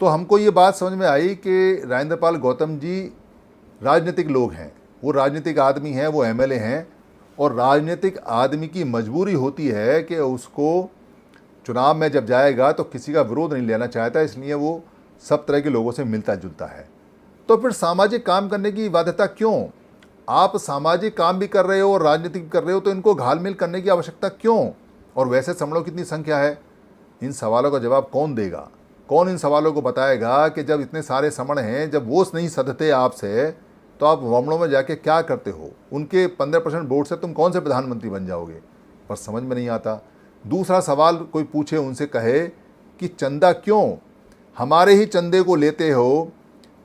तो हमको ये बात समझ में आई कि राजेंद्र पाल गौतम जी राजनीतिक लोग हैं, वो राजनीतिक आदमी हैं, वो एमएलए हैं और राजनीतिक आदमी की मजबूरी होती है कि उसको चुनाव में जब जाएगा तो किसी का विरोध नहीं लेना चाहता, इसलिए वो सब तरह के लोगों से मिलता जुलता है। तो फिर सामाजिक काम करने की बाध्यता क्यों? आप सामाजिक काम भी कर रहे हो और राजनीति भी कर रहे हो तो इनको घालमेल करने की आवश्यकता क्यों? और वैसे समणों की कितनी संख्या है? इन सवालों का जवाब कौन देगा? कौन इन सवालों को बताएगा कि जब इतने सारे समण हैं, जब वो नहीं सधते आपसे तो आप वमनों में जाके क्या करते हो? उनके 15% वोट से तुम कौन से प्रधानमंत्री बन जाओगे? पर समझ में नहीं आता। दूसरा सवाल कोई पूछे, उनसे कहे कि चंदा क्यों? हमारे ही चंदे को लेते हो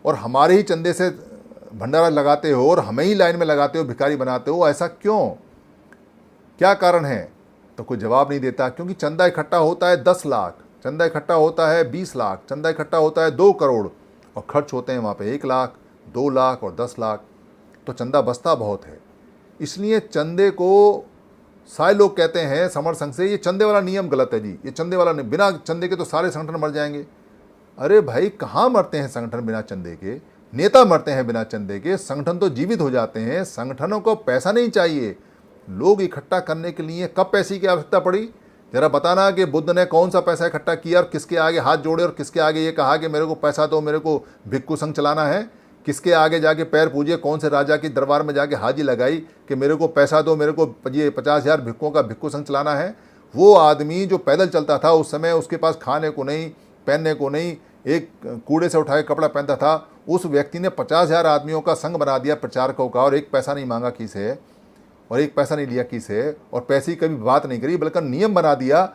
और हमारे ही चंदे से भंडारा लगाते हो और हमें ही लाइन में लगाते हो, भिखारी बनाते हो, ऐसा क्यों? क्या कारण है? तो कोई जवाब नहीं देता। क्योंकि चंदा इकट्ठा होता है 10 लाख, चंदा इकट्ठा होता है 20 लाख, चंदा इकट्ठा होता है 2 करोड़ और खर्च होते हैं वहाँ पे 1 लाख, 2 लाख और 10 लाख। तो चंदा बचता बहुत है। इसलिए चंदे को सारे लोग कहते हैं समर संघ से, ये चंदे वाला नियम गलत है जी, ये चंदे वाला नहीं, बिना चंदे के तो सारे संगठन मर जाएंगे। अरे भाई कहाँ मरते हैं संगठन बिना चंदे के? नेता मरते हैं बिना चंदे के, संगठन तो जीवित हो जाते हैं। संगठनों को पैसा नहीं चाहिए। लोग इकट्ठा करने के लिए कब पैसे की आवश्यकता पड़ी? जरा बताना कि बुद्ध ने कौन सा पैसा इकट्ठा किया और किसके आगे हाथ जोड़े और किसके आगे ये कहा कि मेरे को पैसा दो, मेरे को भिक्खु संघ चलाना है? किसके आगे जाके पैर पूजे? कौन से राजा के दरबार में जाके हाजी लगाई कि मेरे को पैसा दो, मेरे को ये 50,000 भिक्खुओं का भिक्खु संघ चलाना है? वो आदमी जो पैदल चलता था उस समय, उसके पास खाने को नहीं, पहनने को नहीं, एक कूड़े से उठाए कपड़ा पहनता था, उस व्यक्ति ने 50,000 आदमियों का संघ बना दिया प्रचारकों का और एक पैसा नहीं मांगा किसे और एक पैसा नहीं लिया किसे और पैसे की कभी बात नहीं करी, बल्कि नियम बना दिया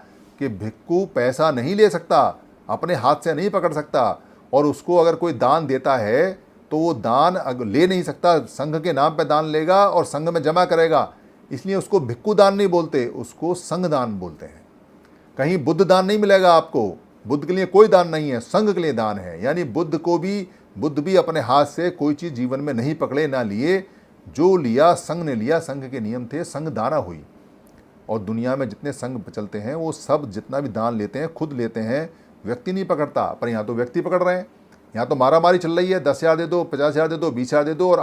कि भिक्खु पैसा नहीं ले सकता, अपने हाथ से नहीं पकड़ सकता और उसको अगर कोई दान देता है तो वो दान ले नहीं सकता, संघ के नाम पे दान लेगा और संघ में जमा करेगा। इसलिए उसको भिक्खु दान नहीं बोलते, उसको संघ दान बोलते हैं। कहीं बुद्ध दान नहीं मिलेगा आपको, बुद्ध के लिए कोई दान नहीं है, संघ के लिए दान है। यानी बुद्ध भी अपने हाथ से कोई चीज़ जीवन में नहीं पकड़े ना लिए, जो लिया संघ ने लिया, संघ के नियम थे, संघ दाना हुई। और दुनिया में जितने संघ चलते हैं वो सब जितना भी दान लेते हैं खुद लेते हैं, व्यक्ति नहीं पकड़ता। पर यहाँ तो व्यक्ति पकड़ रहे हैं, यहाँ तो मारा मारी चल रही है। 10,000 दे दो, 50,000 दे दो, 20,000 दे दो, और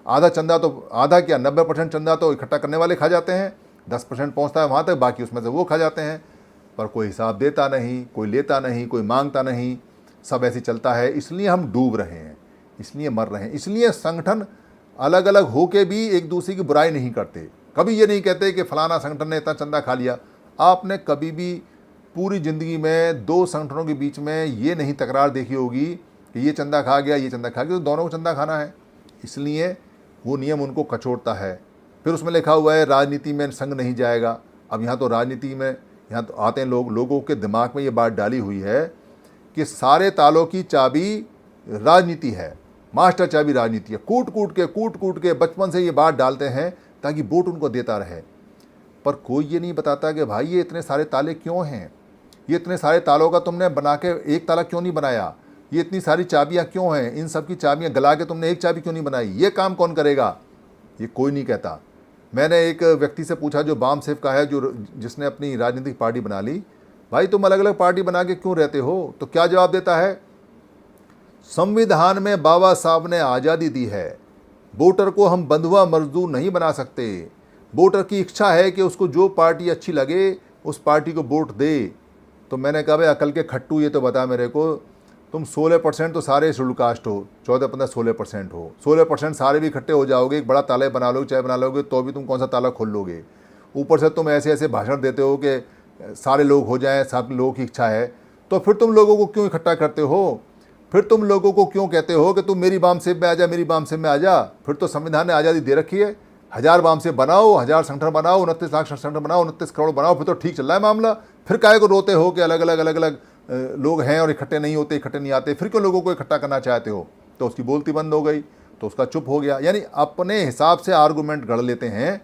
आधा चंदा तो, आधा क्या 90% चंदा तो इकट्ठा करने वाले खा जाते हैं। 10% पहुँचता है वहाँ तक, बाकी उसमें से वो खा जाते हैं। पर कोई हिसाब देता नहीं, कोई लेता नहीं, कोई मांगता नहीं, सब ऐसे चलता है। इसलिए हम डूब रहे हैं, इसलिए मर रहे हैं। इसलिए संगठन अलग अलग होके भी एक दूसरे की बुराई नहीं करते। कभी ये नहीं कहते कि फलाना संगठन ने इतना चंदा खा लिया। आपने कभी भी पूरी ज़िंदगी में दो संगठनों के बीच में ये नहीं तकरार देखी होगी कि ये चंदा खा गया, ये चंदा खा गया, तो दोनों को चंदा खाना है। इसलिए वो नियम उनको कचोटता है। फिर उसमें लिखा हुआ है राजनीति में संघ नहीं जाएगा। अब यहाँ तो राजनीति में, यहाँ तो आते हैं लोगों के दिमाग में ये बात डाली हुई है कि सारे तालों की चाबी राजनीति है, मास्टर चाबी राजनीति है। कूट कूट के बचपन से ये बात डालते हैं ताकि वोट उनको देता रहे। पर कोई ये नहीं बताता कि भाई ये इतने सारे ताले क्यों हैं, ये इतने सारे तालों का तुमने बना के एक ताला क्यों नहीं बनाया, ये इतनी सारी चाबियाँ क्यों हैं, इन सब की चाबियाँ गला के तुमने एक चाबी क्यों नहीं बनाई, ये काम कौन करेगा, ये कोई नहीं कहता। मैंने एक व्यक्ति से पूछा जो बाम सेफ का है, जिसने अपनी राजनीतिक पार्टी बना ली, भाई तुम अलग अलग पार्टी बना के क्यों रहते हो? तो क्या जवाब देता है, संविधान में बाबा साहब ने आज़ादी दी है, वोटर को हम बंधुआ मजदूर नहीं बना सकते। वोटर की इच्छा है कि उसको जो पार्टी अच्छी लगे उस पार्टी को वोट दे। तो मैंने कहा भाई अकल के खट्टू, ये तो बता मेरे को, तुम 16% तो सारे शेड्यूल कास्ट हो, 14-15 16% हो, 16% सारे भी इकट्ठे हो जाओगे, एक बड़ा ताला बना लोगे, चाहे बना लोगे, तो भी तुम कौन सा ताला खोल लोगे? ऊपर से तुम ऐसे ऐसे भाषण देते हो कि सारे लोग हो जाएं, सब लोगों की इच्छा है। तो फिर तुम लोगों को क्यों इकट्ठा करते हो? फिर तुम लोगों को क्यों कहते हो कि तुम मेरी बाम सेब में आ जा, मेरी बाम सेब में आ जा? फिर तो संविधान ने आज़ादी दे रखी है, 1000 बाम सेब बनाओ, 1000 संगठन बनाओ, 29 लाख संगठन बनाओ, 29 करोड़ बनाओ, फिर तो ठीक चल रहा है मामला। फिर काहे को रोते हो कि अलग अलग लोग हैं और इकट्ठे नहीं होते, इकट्ठे नहीं आते? फिर क्यों लोगों को इकट्ठा करना चाहते हो? तो उसकी बोलती बंद हो गई, तो उसका चुप हो गया। यानी अपने हिसाब से आर्गूमेंट गढ़ लेते हैं,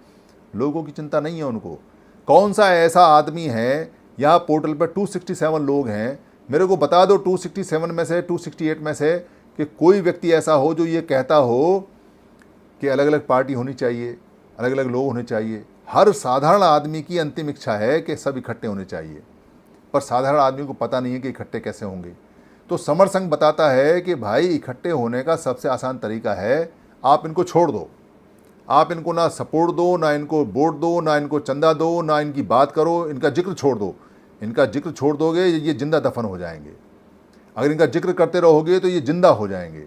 लोगों की चिंता नहीं है उनको। कौन सा ऐसा आदमी है, यहाँ पोर्टल पर 267 लोग हैं, मेरे को बता दो 267 में से, 268 में से कि कोई व्यक्ति ऐसा हो जो ये कहता हो कि अलग अलग पार्टी होनी चाहिए, अलग अलग लोग होने चाहिए। हर साधारण आदमी की अंतिम इच्छा है कि सब इकट्ठे होने चाहिए, पर साधारण आदमी को पता नहीं है कि इकट्ठे कैसे होंगे। तो समर संघ बताता है कि भाई इकट्ठे होने का सबसे आसान तरीका है, आप इनको छोड़ दो, आप इनको ना सपोर्ट दो, ना इनको वोट दो, ना इनको चंदा दो, ना इनकी बात करो, इनका जिक्र छोड़ दो। इनका जिक्र छोड़ दोगे ये जिंदा दफन हो जाएंगे। अगर इनका जिक्र करते रहोगे तो ये जिंदा हो जाएंगे।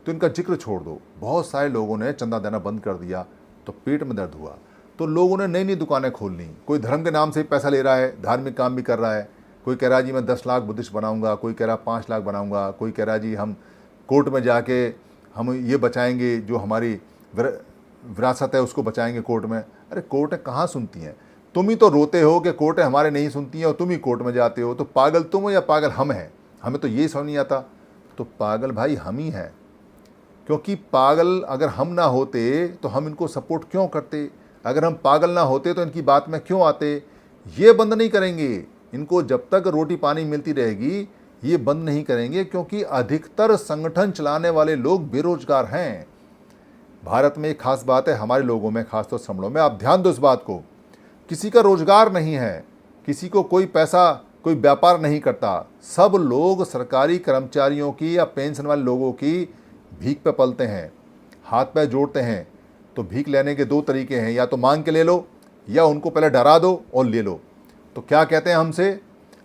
तो इनका जिक्र छोड़ दो। बहुत सारे लोगों ने चंदा देना बंद कर दिया तो पेट में दर्द हुआ, तो लोगों ने नई नई दुकानें खोल ली। कोई धर्म के नाम से पैसा ले रहा है, धार्मिक काम भी कर रहा है। कोई कह रहा है जी मैं 10 लाख बुद्धिस्ट बनाऊंगा, कोई कह रहा 5 लाख बनाऊंगा, कोई कह रहा जी हम कोर्ट में जाके हम ये बचाएंगे, जो हमारी विरासत है उसको बचाएंगे कोर्ट में। अरे कोर्टें कहाँ सुनती हैं? तुम ही तो रोते हो कि कोर्टें हमारे नहीं सुनती हैं और तुम ही कोर्ट में जाते हो। तो पागल तुम हो या पागल हम हैं? हमें तो ये समझ नहीं आता। तो पागल भाई हम ही हैं, क्योंकि पागल अगर हम ना होते तो हम इनको सपोर्ट क्यों करते? अगर हम पागल ना होते तो इनकी बात में क्यों आते? ये बंद नहीं करेंगे इनको, जब तक रोटी पानी मिलती रहेगी ये बंद नहीं करेंगे, क्योंकि अधिकतर संगठन चलाने वाले लोग बेरोजगार हैं। भारत में एक खास बात है, हमारे लोगों में, खासतौर श्रमणों में, आप ध्यान दो इस बात को, किसी का रोजगार नहीं है, किसी को कोई पैसा, कोई व्यापार नहीं करता। सब लोग सरकारी कर्मचारियों की या पेंशन वाले लोगों की भीख पे पलते हैं, हाथ पैर जोड़ते हैं। तो भीख लेने के दो तरीके हैं, या तो मांग के ले लो या उनको पहले डरा दो और ले लो। तो क्या कहते हैं हमसे,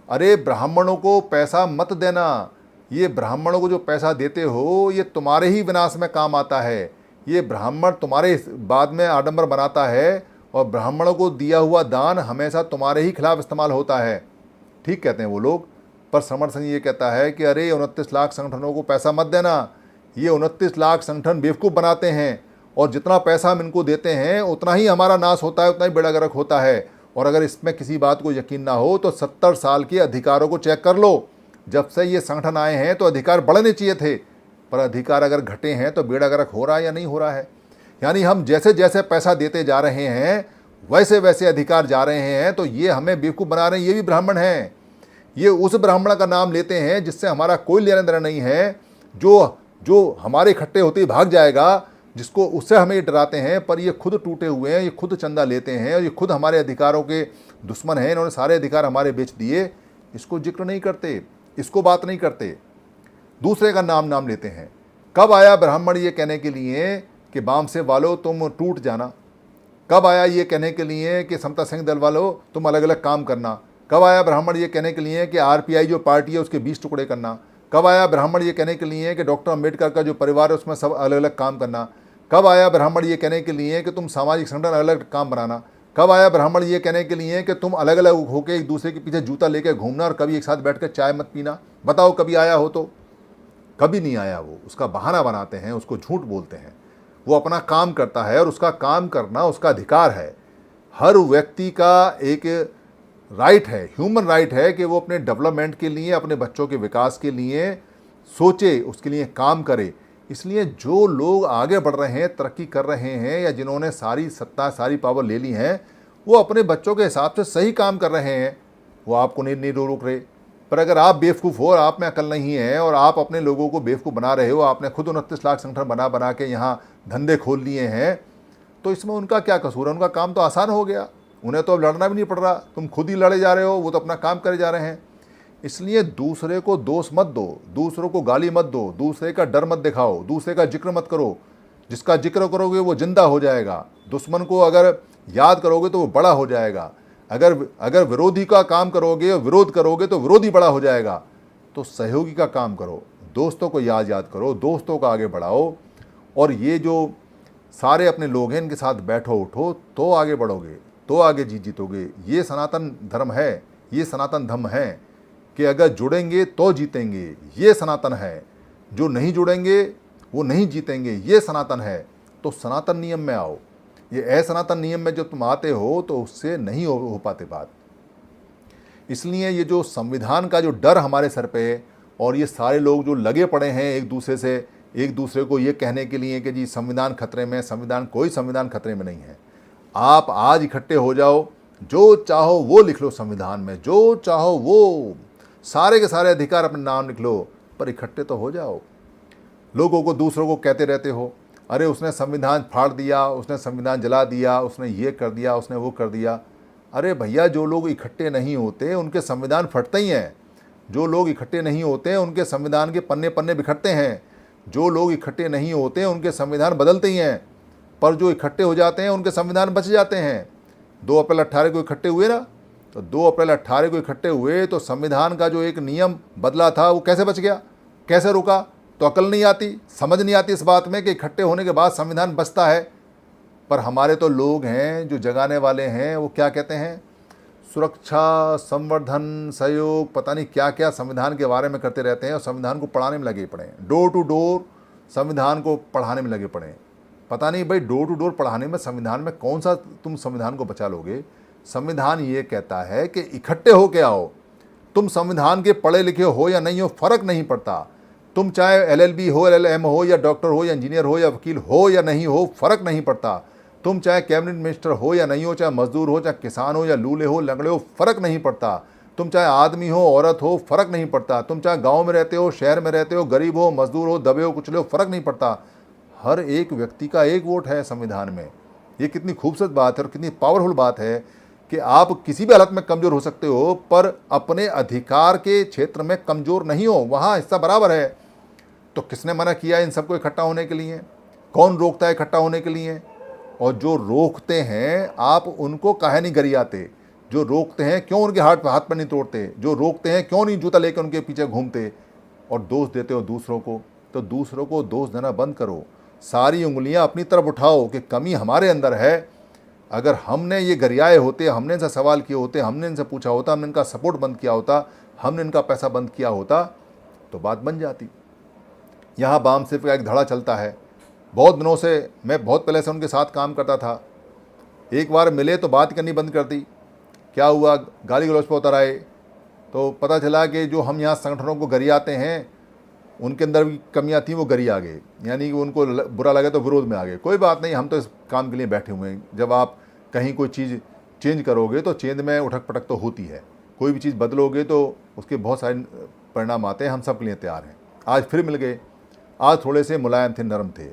अरे ब्राह्मणों को पैसा मत देना, ये ब्राह्मणों को जो पैसा देते हो ये तुम्हारे ही विनाश में काम आता है, ये ब्राह्मण तुम्हारे बाद में आडंबर बनाता है और ब्राह्मणों को दिया हुआ दान हमेशा तुम्हारे ही खिलाफ इस्तेमाल होता है। ठीक कहते हैं वो लोग। पर समर संघ ये कहता है कि अरे 29 लाख संगठनों को पैसा मत देना, ये 29 लाख संगठन बेवकूफ़ बनाते हैं और जितना पैसा हम इनको देते हैं उतना ही हमारा नाश होता है, उतना ही बेड़ा गर्क होता है। और अगर इसमें किसी बात को यकीन ना हो तो 70 साल के अधिकारों को चेक कर लो। जब से ये संगठन आए हैं तो अधिकार बढ़ने चाहिए थे, पर अधिकार अगर घटे हैं तो बेड़ा गर्क हो रहा है या नहीं हो रहा है। यानी हम जैसे जैसे पैसा देते जा रहे हैं वैसे वैसे अधिकार जा रहे हैं। तो ये हमें बेवकूफ़ बना रहे हैं। ये भी ब्राह्मण हैं, ये उस ब्राह्मण का नाम लेते हैं जिससे हमारा कोई लेना देना नहीं है, जो हमारे इकट्ठे होते ही भाग जाएगा। जिसको उससे हमें ये डराते हैं, पर ये खुद टूटे हुए हैं, ये खुद चंदा लेते हैं और ये खुद हमारे अधिकारों के दुश्मन हैं, इन्होंने सारे अधिकार हमारे बेच दिए, इसको जिक्र नहीं करते, इसको बात नहीं करते, दूसरे का नाम लेते हैं। कब आया ब्राह्मण ये कहने के लिए कि बामसेन वालों तुम टूट जाना? कब आया ये कहने के लिए कि समता संघ दल वालों तुम अलग अलग काम करना? कब आया ब्राह्मण ये कहने के लिए कि आरपीआई जो पार्टी है उसके 20 टुकड़े करना? कब आया ब्राह्मण ये कहने के लिए कि डॉक्टर अंबेडकर का जो परिवार है उसमें सब अलग अलग काम करना? कब आया ब्राह्मण ये कहने के लिए कि तुम सामाजिक संगठन अलग अलग काम बनाना? कब आया ब्राह्मण ये कहने के लिए कि तुम अलग अलग होकर एक दूसरे के पीछे जूता लेकर घूमना और कभी एक साथ बैठकर चाय मत पीना? बताओ कभी आया हो? तो कभी नहीं आया। वो उसका बहाना बनाते हैं, उसको झूठ बोलते हैं। वो अपना काम करता है और उसका काम करना उसका अधिकार है। हर व्यक्ति का एक राइट है, ह्यूमन राइट है कि वो अपने डेवलपमेंट के लिए, अपने बच्चों के विकास के लिए सोचे, उसके लिए काम करे। इसलिए जो लोग आगे बढ़ रहे हैं, तरक्की कर रहे हैं, या जिन्होंने सारी सत्ता, सारी पावर ले ली है, वो अपने बच्चों के हिसाब से सही काम कर रहे हैं, वो आपको नहीं रोक रहे। पर अगर आप बेवकूफ़ हो और आप में अकल नहीं है और आप अपने लोगों को बेवकूफ़ बना रहे हो, आपने खुद 29 लाख संगठन बना के यहाँ धंधे खोल लिए हैं, तो इसमें उनका क्या कसूर है? उनका काम तो आसान हो गया, उन्हें तो अब लड़ना भी नहीं पड़ रहा। तुम खुद ही लड़े जा रहे हो, वो तो अपना काम करे जा रहे हैं। इसलिए दूसरे को दोष मत दो, दूसरों को गाली मत दो, दूसरे का डर मत दिखाओ, दूसरे का जिक्र मत करो। जिसका जिक्र करोगे वो जिंदा हो जाएगा, दुश्मन को अगर याद करोगे तो वो बड़ा हो जाएगा। अगर विरोधी का काम करोगे और विरोध करोगे तो विरोधी बड़ा हो जाएगा। तो सहयोगी का काम करो, दोस्तों को याद करो, दोस्तों को आगे बढ़ाओ, और ये जो सारे अपने लोग हैं इनके साथ बैठो उठो तो आगे बढ़ोगे, तो आगे जीतोगे। ये सनातन धर्म है, ये सनातन धर्म है कि अगर जुड़ेंगे तो जीतेंगे, ये सनातन है। जो नहीं जुड़ेंगे वो नहीं जीतेंगे, ये सनातन है। तो सनातन नियम में आओ। ये असनातन नियम में जब तुम आते हो तो उससे नहीं हो पाते बात। इसलिए ये जो संविधान का जो डर हमारे सर पे है, और ये सारे लोग जो लगे पड़े हैं एक दूसरे को ये कहने के लिए कि जी संविधान खतरे में, कोई संविधान खतरे में नहीं है। आप आज इकट्ठे हो जाओ, जो चाहो वो लिख लो संविधान में, जो चाहो वो सारे के सारे अधिकार अपने नाम लिख लो, पर इकट्ठे तो हो जाओ। लोगों को, दूसरों को कहते रहते हो, अरे उसने संविधान फाड़ दिया, उसने संविधान जला दिया, उसने ये कर दिया, उसने वो कर दिया। अरे भैया, जो लोग इकट्ठे नहीं होते उनके संविधान फटते ही हैं। जो लोग इकट्ठे नहीं होते उनके संविधान के पन्ने पन्ने बिखरते हैं। जो लोग इकट्ठे नहीं होते उनके संविधान बदलते ही हैं। पर जो इकट्ठे हो जाते हैं उनके संविधान बच जाते हैं। 2 अप्रैल 18 को इकट्ठे हुए ना, तो 2 अप्रैल 18 को इकट्ठे हुए तो संविधान का जो एक नियम बदला था वो कैसे बच गया, कैसे रुका? तो अकल नहीं आती, समझ नहीं आती इस बात में कि इकट्ठे होने के बाद संविधान बचता है। पर हमारे तो लोग हैं जो जगाने वाले हैं, वो क्या कहते हैं, सुरक्षा, संवर्धन, सहयोग, पता नहीं क्या क्या संविधान के बारे में करते रहते हैं और संविधान को पढ़ाने में लगे पड़े हैं। डोर टू डोर संविधान को पढ़ाने में लगे पड़े हैं। पता नहीं भाई, डोर टू डोर पढ़ाने में संविधान में कौन सा तुम संविधान को बचा लोगे? संविधान ये कहता है कि इकट्ठे हो के आओ। तुम संविधान के पढ़े लिखे हो या नहीं हो, फर्क नहीं पड़ता। तुम चाहे LLB हो, LLM हो, या डॉक्टर हो, या इंजीनियर हो, या वकील हो या नहीं हो, फर्क नहीं पड़ता। तुम चाहे कैबिनेट मिनिस्टर हो या नहीं हो, चाहे मजदूर हो, चाहे किसान हो, या लूले हो, लंगड़े हो, फर्क नहीं पड़ता। तुम चाहे आदमी हो, औरत हो, फर्क नहीं पड़ता। तुम चाहे गांव में रहते हो, शहर में रहते हो, गरीब हो, मजदूर हो, दबे हो, कुचले हो, फर्क नहीं पड़ता। हर एक व्यक्ति का एक वोट है संविधान में। ये कितनी खूबसूरत बात है और कितनी पावरफुल बात है कि आप किसी भी हालत में कमज़ोर हो सकते हो, पर अपने अधिकार के क्षेत्र में कमज़ोर नहीं हो, वहाँ हिस्सा बराबर है। तो किसने मना किया इन सबको इकट्ठा होने के लिए? कौन रोकता है इकट्ठा होने के लिए? और जो रोकते हैं आप उनको काहे नहीं गरियाते? जो रोकते हैं क्यों उनके हाथ पर नहीं तोड़ते? जो रोकते हैं क्यों नहीं जूता लेकर उनके पीछे घूमते? और दोष देते हो दूसरों को, तो दूसरों को दोष देना बंद करो। सारी उंगलियां अपनी तरफ उठाओ कि कमी हमारे अंदर है। अगर हमने ये गरियाए होते, हमने इनसे सवाल किए होते, हमने इनसे पूछा होता, हमने इनका सपोर्ट बंद किया होता, हमने इनका पैसा बंद किया होता, तो बात बन जाती। यहाँ बामसेन का एक धड़ा चलता है, बहुत दिनों से, मैं बहुत पहले से उनके साथ काम करता था। एक बार मिले तो बात करनी बंद कर दी। क्या हुआ, गाली गलौज पर उतर आए। तो पता चला कि जो हम यहाँ संगठनों को गरियाते हैं उनके अंदर भी कमियां थी, वो गरी आ गए, यानी कि उनको बुरा लगे तो विरोध में आ गए। कोई बात नहीं, हम तो इस काम के लिए बैठे हुए हैं। जब आप कहीं कोई चीज़ चेंज करोगे तो चेंज में उठक पटक तो होती है। कोई भी चीज़ बदलोगे तो उसके बहुत सारे परिणाम आते हैं। हम सब के लिए तैयार हैं। आज फिर मिल गए। आज थोड़े से मुलायम थे, नरम थे।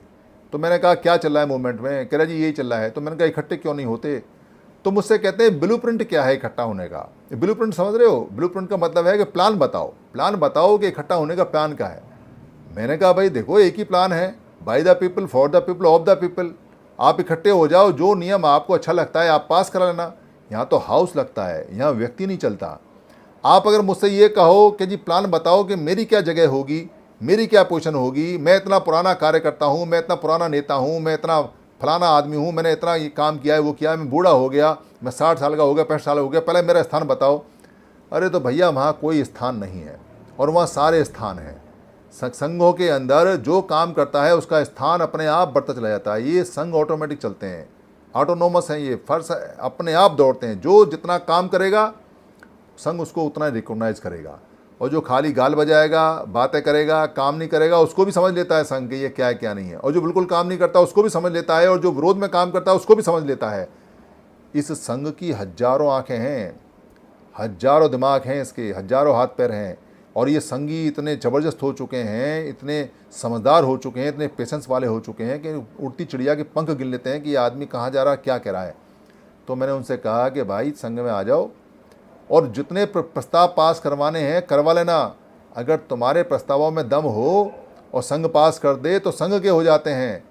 तो मैंने कहा क्या चल रहा है मूवमेंट में? कह रहा जी यही चल रहा है। तो मैंने कहा इकट्ठे क्यों नहीं होते? तो मुझसे कहते हैं ब्लूप्रिंट क्या है इकट्ठा होने का? ब्लूप्रिंट समझ रहे हो? ब्लूप्रिंट का मतलब है कि प्लान बताओ कि इकट्ठा होने का प्लान क्या है। मैंने कहा भाई देखो एक ही प्लान है, by the people, for the people, of the people. आप इकट्ठे हो जाओ, जो नियम आपको अच्छा लगता है आप पास करा लेना। यहाँ तो हाउस लगता है, यहाँ व्यक्ति नहीं चलता। आप अगर मुझसे ये कहो कि जी प्लान बताओ कि मेरी क्या जगह होगी, मेरी क्या पोजीशन होगी, मैं इतना पुराना कार्य करता हूँ, मैं इतना पुराना नेता हूँ, मैं इतना फलाना आदमी हूँ, मैंने इतना ये काम किया है वो किया है, मैं बूढ़ा हो गया, मैं 60 साल का हो गया, 65 साल हो गया, पहले मेरा स्थान बताओ। अरे तो भैया वहाँ कोई स्थान नहीं है और वहाँ सारे स्थान हैं। संघों के अंदर जो काम करता है उसका स्थान अपने आप बढ़ता चला जाता है। ये संघ ऑटोमेटिक चलते हैं, ऑटोनोमस हैं, ये फर्श अपने आप दौड़ते हैं। जो जितना काम करेगा संघ उसको उतना रिकॉग्नाइज करेगा, और जो खाली गाल बजाएगा, बातें करेगा, काम नहीं करेगा, उसको भी समझ लेता है संघ कि ये क्या है क्या नहीं है। और जो बिल्कुल काम नहीं करता उसको भी समझ लेता है, और जो विरोध में काम करता है उसको भी समझ लेता है। इस संघ की हजारों आंखें हैं, हजारों दिमाग हैं, इसके हजारों हाथ पैर हैं। और ये संघी इतने ज़बरदस्त हो चुके हैं, इतने समझदार हो चुके हैं, इतने पेशेंस वाले हो चुके हैं कि उड़ती चिड़िया के पंख गिन लेते हैं कि ये आदमी कहाँ जा रहा है, क्या कह रहा है। तो मैंने उनसे कहा कि भाई संघ में आ जाओ और जितने प्रस्ताव पास करवाने हैं करवा लेना। अगर तुम्हारे प्रस्तावों में दम हो और संघ पास कर दे तो संघ के हो जाते हैं।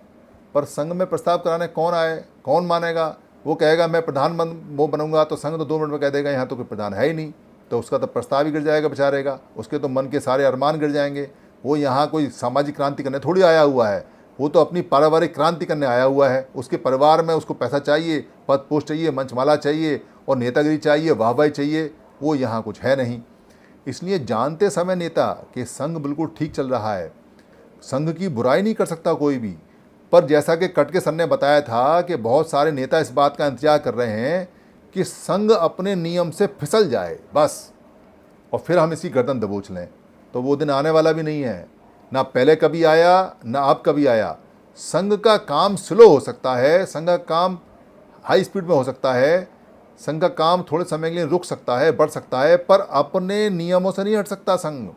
पर संघ में प्रस्ताव कराने कौन आए, कौन मानेगा? वो कहेगा मैं प्रधान वो बनूंगा, तो संघ तो 2 मिनट में कह देगा यहाँ तो कोई प्रधान है ही नहीं, तो उसका तो प्रस्ताव ही गिर जाएगा बेचारेगा, उसके तो मन के सारे अरमान गिर जाएंगे। वो यहाँ कोई सामाजिक क्रांति करने थोड़ी आया हुआ है, वो तो अपनी पारिवारिक क्रांति करने आया हुआ है। उसके परिवार में उसको पैसा चाहिए, पद पोस्ट चाहिए, मंचमाला चाहिए और नेतागिरी चाहिए, वाहवाही चाहिए। वो यहाँ कुछ है नहीं। इसलिए जानते समय नेता कि संघ बिल्कुल ठीक चल रहा है, संघ की बुराई नहीं कर सकता कोई भी। पर जैसा कि कटके सर ने बताया था कि बहुत सारे नेता इस बात का इंतजार कर रहे हैं कि संघ अपने नियम से फिसल जाए बस, और फिर हम इसकी गर्दन दबोच लें। तो वो दिन आने वाला भी नहीं है, ना पहले कभी आया ना अब कभी आया। संघ का काम स्लो हो सकता है, संघ का काम हाई स्पीड में हो सकता है, संघ का काम थोड़े समय के लिए रुक सकता है, बढ़ सकता है, पर अपने नियमों से नहीं हट सकता संघ।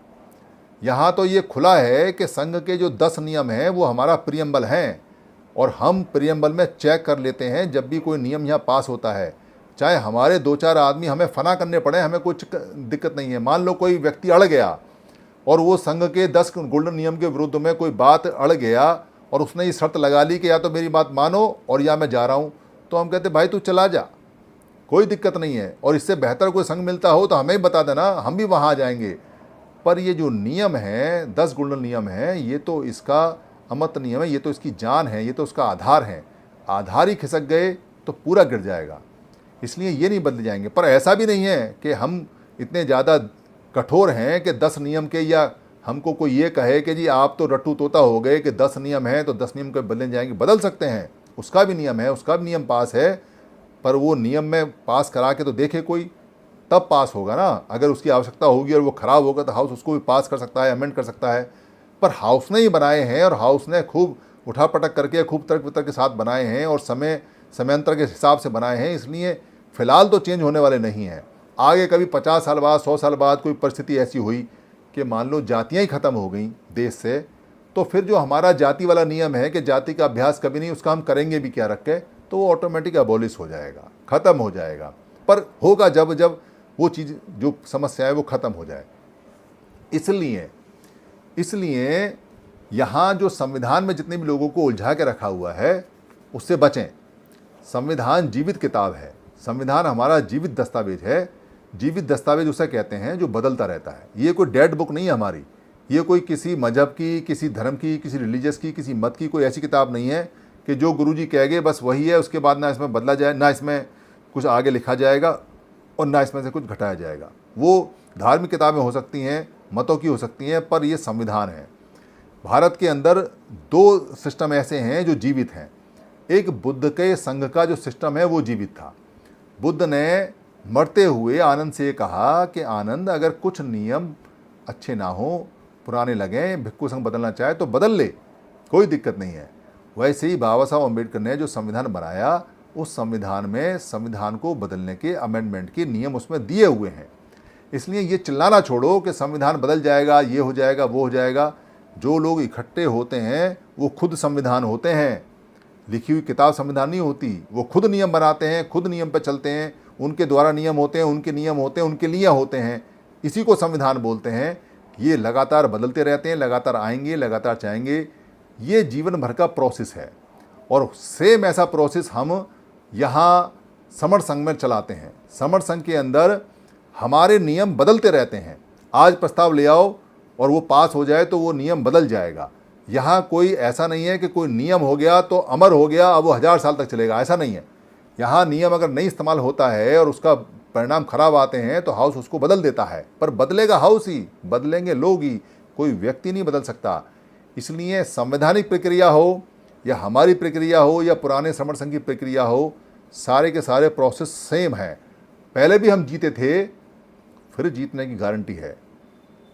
यहाँ तो ये खुला है कि संघ के जो 10 नियम हैं वो हमारा प्रियम्बल हैं, और हम प्रियम्बल में चेक कर लेते हैं जब भी कोई नियम यहाँ पास होता है। चाहे हमारे 2-4 आदमी हमें फना करने पड़े, हमें कुछ दिक्कत नहीं है। मान लो कोई व्यक्ति अड़ गया और वो संघ के 10 गोल्डन नियम के विरुद्ध में कोई बात अड़ गया और उसने ये शर्त लगा ली कि या तो मेरी बात मानो और या मैं जा रहा हूँ, तो हम कहते भाई तू चला जा, कोई दिक्कत नहीं है। और इससे बेहतर कोई संघ मिलता हो तो हमें ही बता देना, हम भी वहाँ आ जाएंगे। पर ये जो नियम है, 10 गोल्डन नियम है, ये तो इसका अमृत नियम है, ये तो इसकी जान है, ये तो उसका आधार है। आधार ही खिसक गए तो पूरा गिर जाएगा। इसलिए ये नहीं बदले जाएंगे। पर ऐसा भी नहीं है कि हम इतने ज़्यादा कठोर हैं कि 10 नियम के, या हमको कोई ये कहे कि जी आप तो रट्टू तोता हो गए कि 10 नियम हैं तो 10 नियम के बदले जाएंगे। बदल सकते हैं, उसका भी नियम है, उसका भी नियम पास है, पर वो नियम में पास करा के तो देखे कोई, तब पास होगा ना। अगर उसकी आवश्यकता होगी और वो ख़राब होगा तो हाउस उसको भी पास कर सकता है, अमेंड कर सकता है। पर हाउस ने ही बनाए हैं, और हाउस ने खूब उठापटक करके, खूब तर्क वितर्क के साथ बनाए हैं, और समयांतर के हिसाब से बनाए हैं। इसलिए फ़िलहाल तो चेंज होने वाले नहीं हैं। आगे कभी 50 साल बाद, 100 साल बाद कोई परिस्थिति ऐसी हुई कि मान लो जातियाँ ही ख़त्म हो गई देश से, तो फिर जो हमारा जाति वाला नियम है कि जाति का अभ्यास कभी नहीं, उसका हम करेंगे भी क्या रख के, तो वो ऑटोमेटिक अबॉलिश हो जाएगा, ख़त्म हो जाएगा। पर होगा जब जब वो चीज़, जो समस्या है वो ख़त्म हो जाए। इसलिए यहाँ जो संविधान में जितने भी लोगों को उलझा के रखा हुआ है उससे बचें। संविधान जीवित किताब है, संविधान हमारा जीवित दस्तावेज है। जीवित दस्तावेज उसे कहते हैं जो बदलता रहता है। ये कोई डेड बुक नहीं है हमारी, ये कोई किसी मजहब की, किसी धर्म की, किसी रिलीजियस की, किसी मत की कोई ऐसी किताब नहीं है कि जो गुरुजी कह गए बस वही है, उसके बाद ना इसमें बदला जाए, ना इसमें कुछ आगे लिखा जाएगा और ना इसमें से कुछ घटाया जाएगा। वो धार्मिक किताबें हो सकती हैं, मतों की हो सकती हैं, पर ये संविधान है। भारत के अंदर 2 सिस्टम ऐसे हैं जो जीवित हैं। एक बुद्ध के संघ का जो सिस्टम है वो जीवित था। बुद्ध ने मरते हुए आनंद से कहा कि आनंद, अगर कुछ नियम अच्छे ना हो, पुराने लगें, भिक्खु संघ बदलना चाहे तो बदल ले, कोई दिक्कत नहीं है। वैसे ही बाबा साहब अम्बेडकर ने जो संविधान बनाया, उस संविधान में संविधान को बदलने के, अमेंडमेंट के नियम उसमें दिए हुए हैं। इसलिए ये चिल्लाना छोड़ो कि संविधान बदल जाएगा, ये हो जाएगा, वो हो जाएगा। जो लोग इकट्ठे होते हैं वो खुद संविधान होते हैं। लिखी हुई किताब संविधान नहीं होती, वो खुद नियम बनाते हैं, खुद नियम पर चलते हैं, उनके द्वारा नियम होते हैं, उनके नियम होते हैं, उनके लिए होते हैं, इसी को संविधान बोलते हैं। ये लगातार बदलते रहते हैं, लगातार आएंगे, लगातार जाएंगे, ये जीवन भर का प्रोसेस है। और सेम ऐसा प्रोसेस हम यहाँ समर संघ में चलाते हैं। समर संघ के अंदर हमारे नियम बदलते रहते हैं। आज प्रस्ताव ले आओ और वो पास हो जाए तो वो नियम बदल जाएगा। यहाँ कोई ऐसा नहीं है कि कोई नियम हो गया तो अमर हो गया, अब वो 1000 साल तक चलेगा, ऐसा नहीं है। यहाँ नियम अगर नहीं इस्तेमाल होता है और उसका परिणाम खराब आते हैं तो हाउस उसको बदल देता है, पर बदलेगा हाउस ही, बदलेंगे लोग ही, कोई व्यक्ति नहीं बदल सकता। इसलिए संवैधानिक प्रक्रिया हो या हमारी प्रक्रिया हो या पुराने समर संघ की प्रक्रिया हो, सारे के सारे प्रोसेस सेम है। पहले भी हम जीते थे, फिर जीतने की गारंटी है।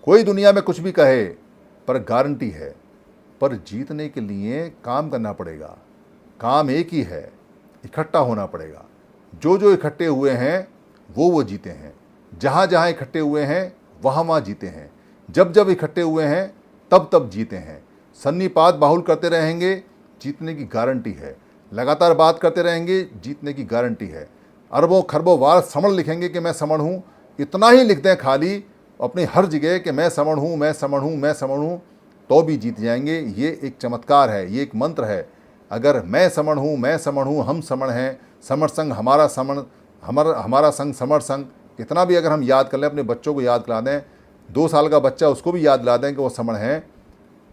कोई दुनिया में कुछ भी कहे, पर गारंटी है। पर जीतने के लिए काम करना पड़ेगा। काम एक ही है, इकट्ठा होना पड़ेगा। जो जो इकट्ठे हुए हैं वो जीते हैं। जहाँ जहाँ इकट्ठे हुए हैं वहाँ जीते हैं। जब जब इकट्ठे हुए हैं तब तब जीते हैं। सन्निपात बाहुल करते रहेंगे, जीतने की गारंटी है। लगातार बात करते रहेंगे, जीतने की गारंटी है। अरबों खरबों वार समण लिखेंगे कि मैं समण हूँ, इतना ही लिख दें खाली अपनी हर जगह कि मैं समण हूँ, मैं समण हूँ, मैं समण हूँ, तो भी जीत जाएंगे। ये एक चमत्कार है, ये एक मंत्र है। अगर मैं समण हूँ, मैं समण हूँ, हम समण हैं, समर संघ हमारा समण, हमारा संघ समर संघ, इतना भी अगर हम याद कर लें, अपने बच्चों को याद दिला दें, 2 साल का बच्चा उसको भी याद दिला दें कि वो समण है,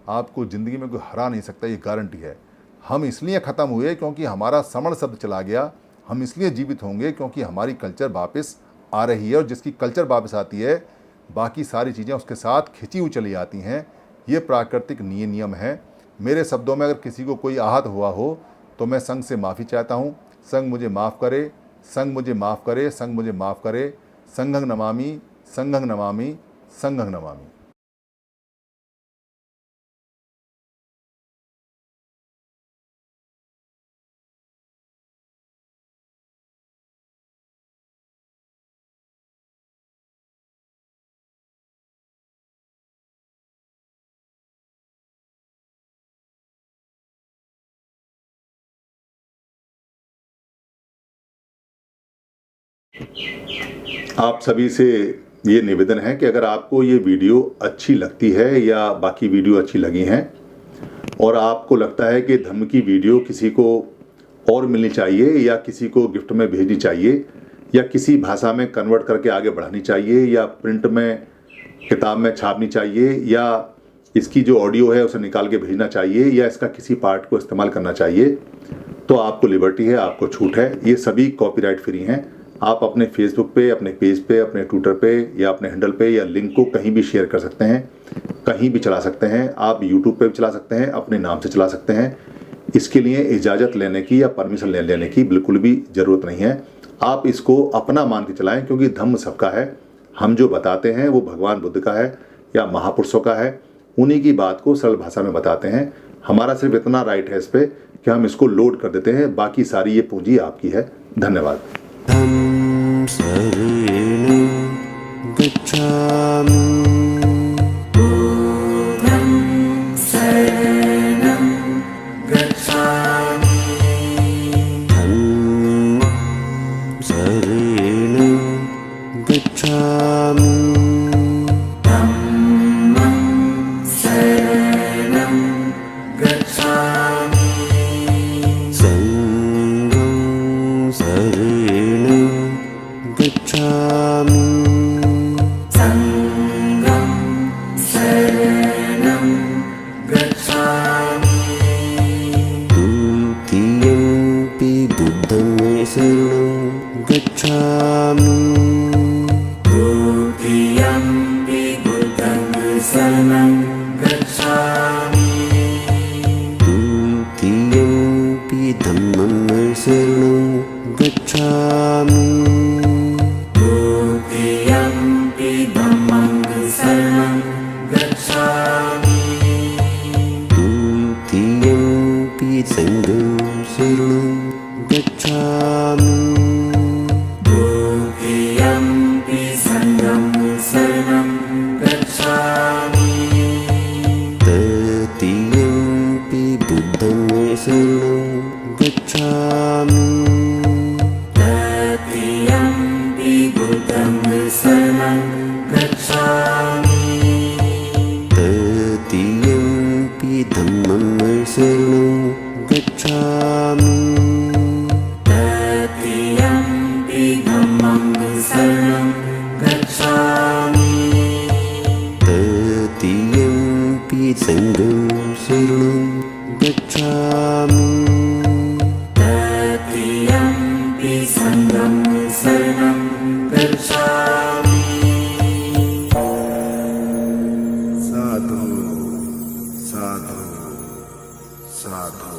आपको ज़िंदगी में कोई हरा नहीं सकता, ये गारंटी है। हम इसलिए ख़त्म हुए क्योंकि हमारा समण शब्द चला गया। हम इसलिए जीवित होंगे क्योंकि हमारी कल्चर वापस आ रही है, और जिसकी कल्चर वापस आती है बाकी सारी चीज़ें उसके साथ खिंची हुई चली आती हैं। ये प्राकृतिक नियम है। मेरे शब्दों में अगर किसी को कोई आहत हुआ हो तो मैं संघ से माफ़ी चाहता हूँ। संघ मुझे माफ़ करे, संघ मुझे माफ़ करे, संघ मुझे माफ़ करे। संघं नमामि, संघं नमामि, संघं नमामि। आप सभी से ये निवेदन है कि अगर आपको ये वीडियो अच्छी लगती है या बाकी वीडियो अच्छी लगी हैं और आपको लगता है कि धम्म की वीडियो किसी को और मिलनी चाहिए या किसी को गिफ्ट में भेजनी चाहिए या किसी भाषा में कन्वर्ट करके आगे बढ़ानी चाहिए या प्रिंट में किताब में छापनी चाहिए या इसकी जो ऑडियो है उसे निकाल के भेजना चाहिए या इसका किसी पार्ट को इस्तेमाल करना चाहिए, तो आपको लिबर्टी है, आपको छूट है। ये सभी कॉपीराइट फ्री हैं। आप अपने फेसबुक पे, अपने पेज पे, अपने ट्विटर पे या अपने हैंडल पे या लिंक को कहीं भी शेयर कर सकते हैं, कहीं भी चला सकते हैं। आप यूट्यूब पे भी चला सकते हैं, अपने नाम से चला सकते हैं। इसके लिए इजाज़त लेने की या परमिशन लेने की बिल्कुल भी ज़रूरत नहीं है। आप इसको अपना मान के चलाएं, क्योंकि धम्म सबका है। हम जो बताते हैं वो भगवान बुद्ध का है या महापुरुषों का है। उन्हीं की बात को सरल भाषा में बताते हैं। हमारा सिर्फ इतना राइट है इस पर कि हम इसको लोड कर देते हैं। बाकी सारी ये पूंजी आपकी है। धन्यवाद। धम्म शरणं गच्छामि। बुद्धं शरणं गच्छामि। धम्मं शरणं गच्छामि। धम्मं शरणं गच्छामि। संघं शरणं गच्छामि। संघं शरणं गच्छामि। द्वितीयंपि बुद्धं शरणं गच्छामि। द्वितीयंपि बुद्धं शरणं गच्छामि। द्वितीयंपि धम्मं शरणं गच्छामि। द्वितीयंपि धम्मं शरणं गच्छामि। द्वितीयंपि संघं शरणं गच्छामि। द्वितीयं धम्मं शरणं गच्छामि तृतीयम्पि धम्मं शरणं गच्छामि तृतीयम्पि सङ्घं शरणं गच्छामि तृतीयम्पि सङ्घं शरणं गच्छामि साधु साधु साधु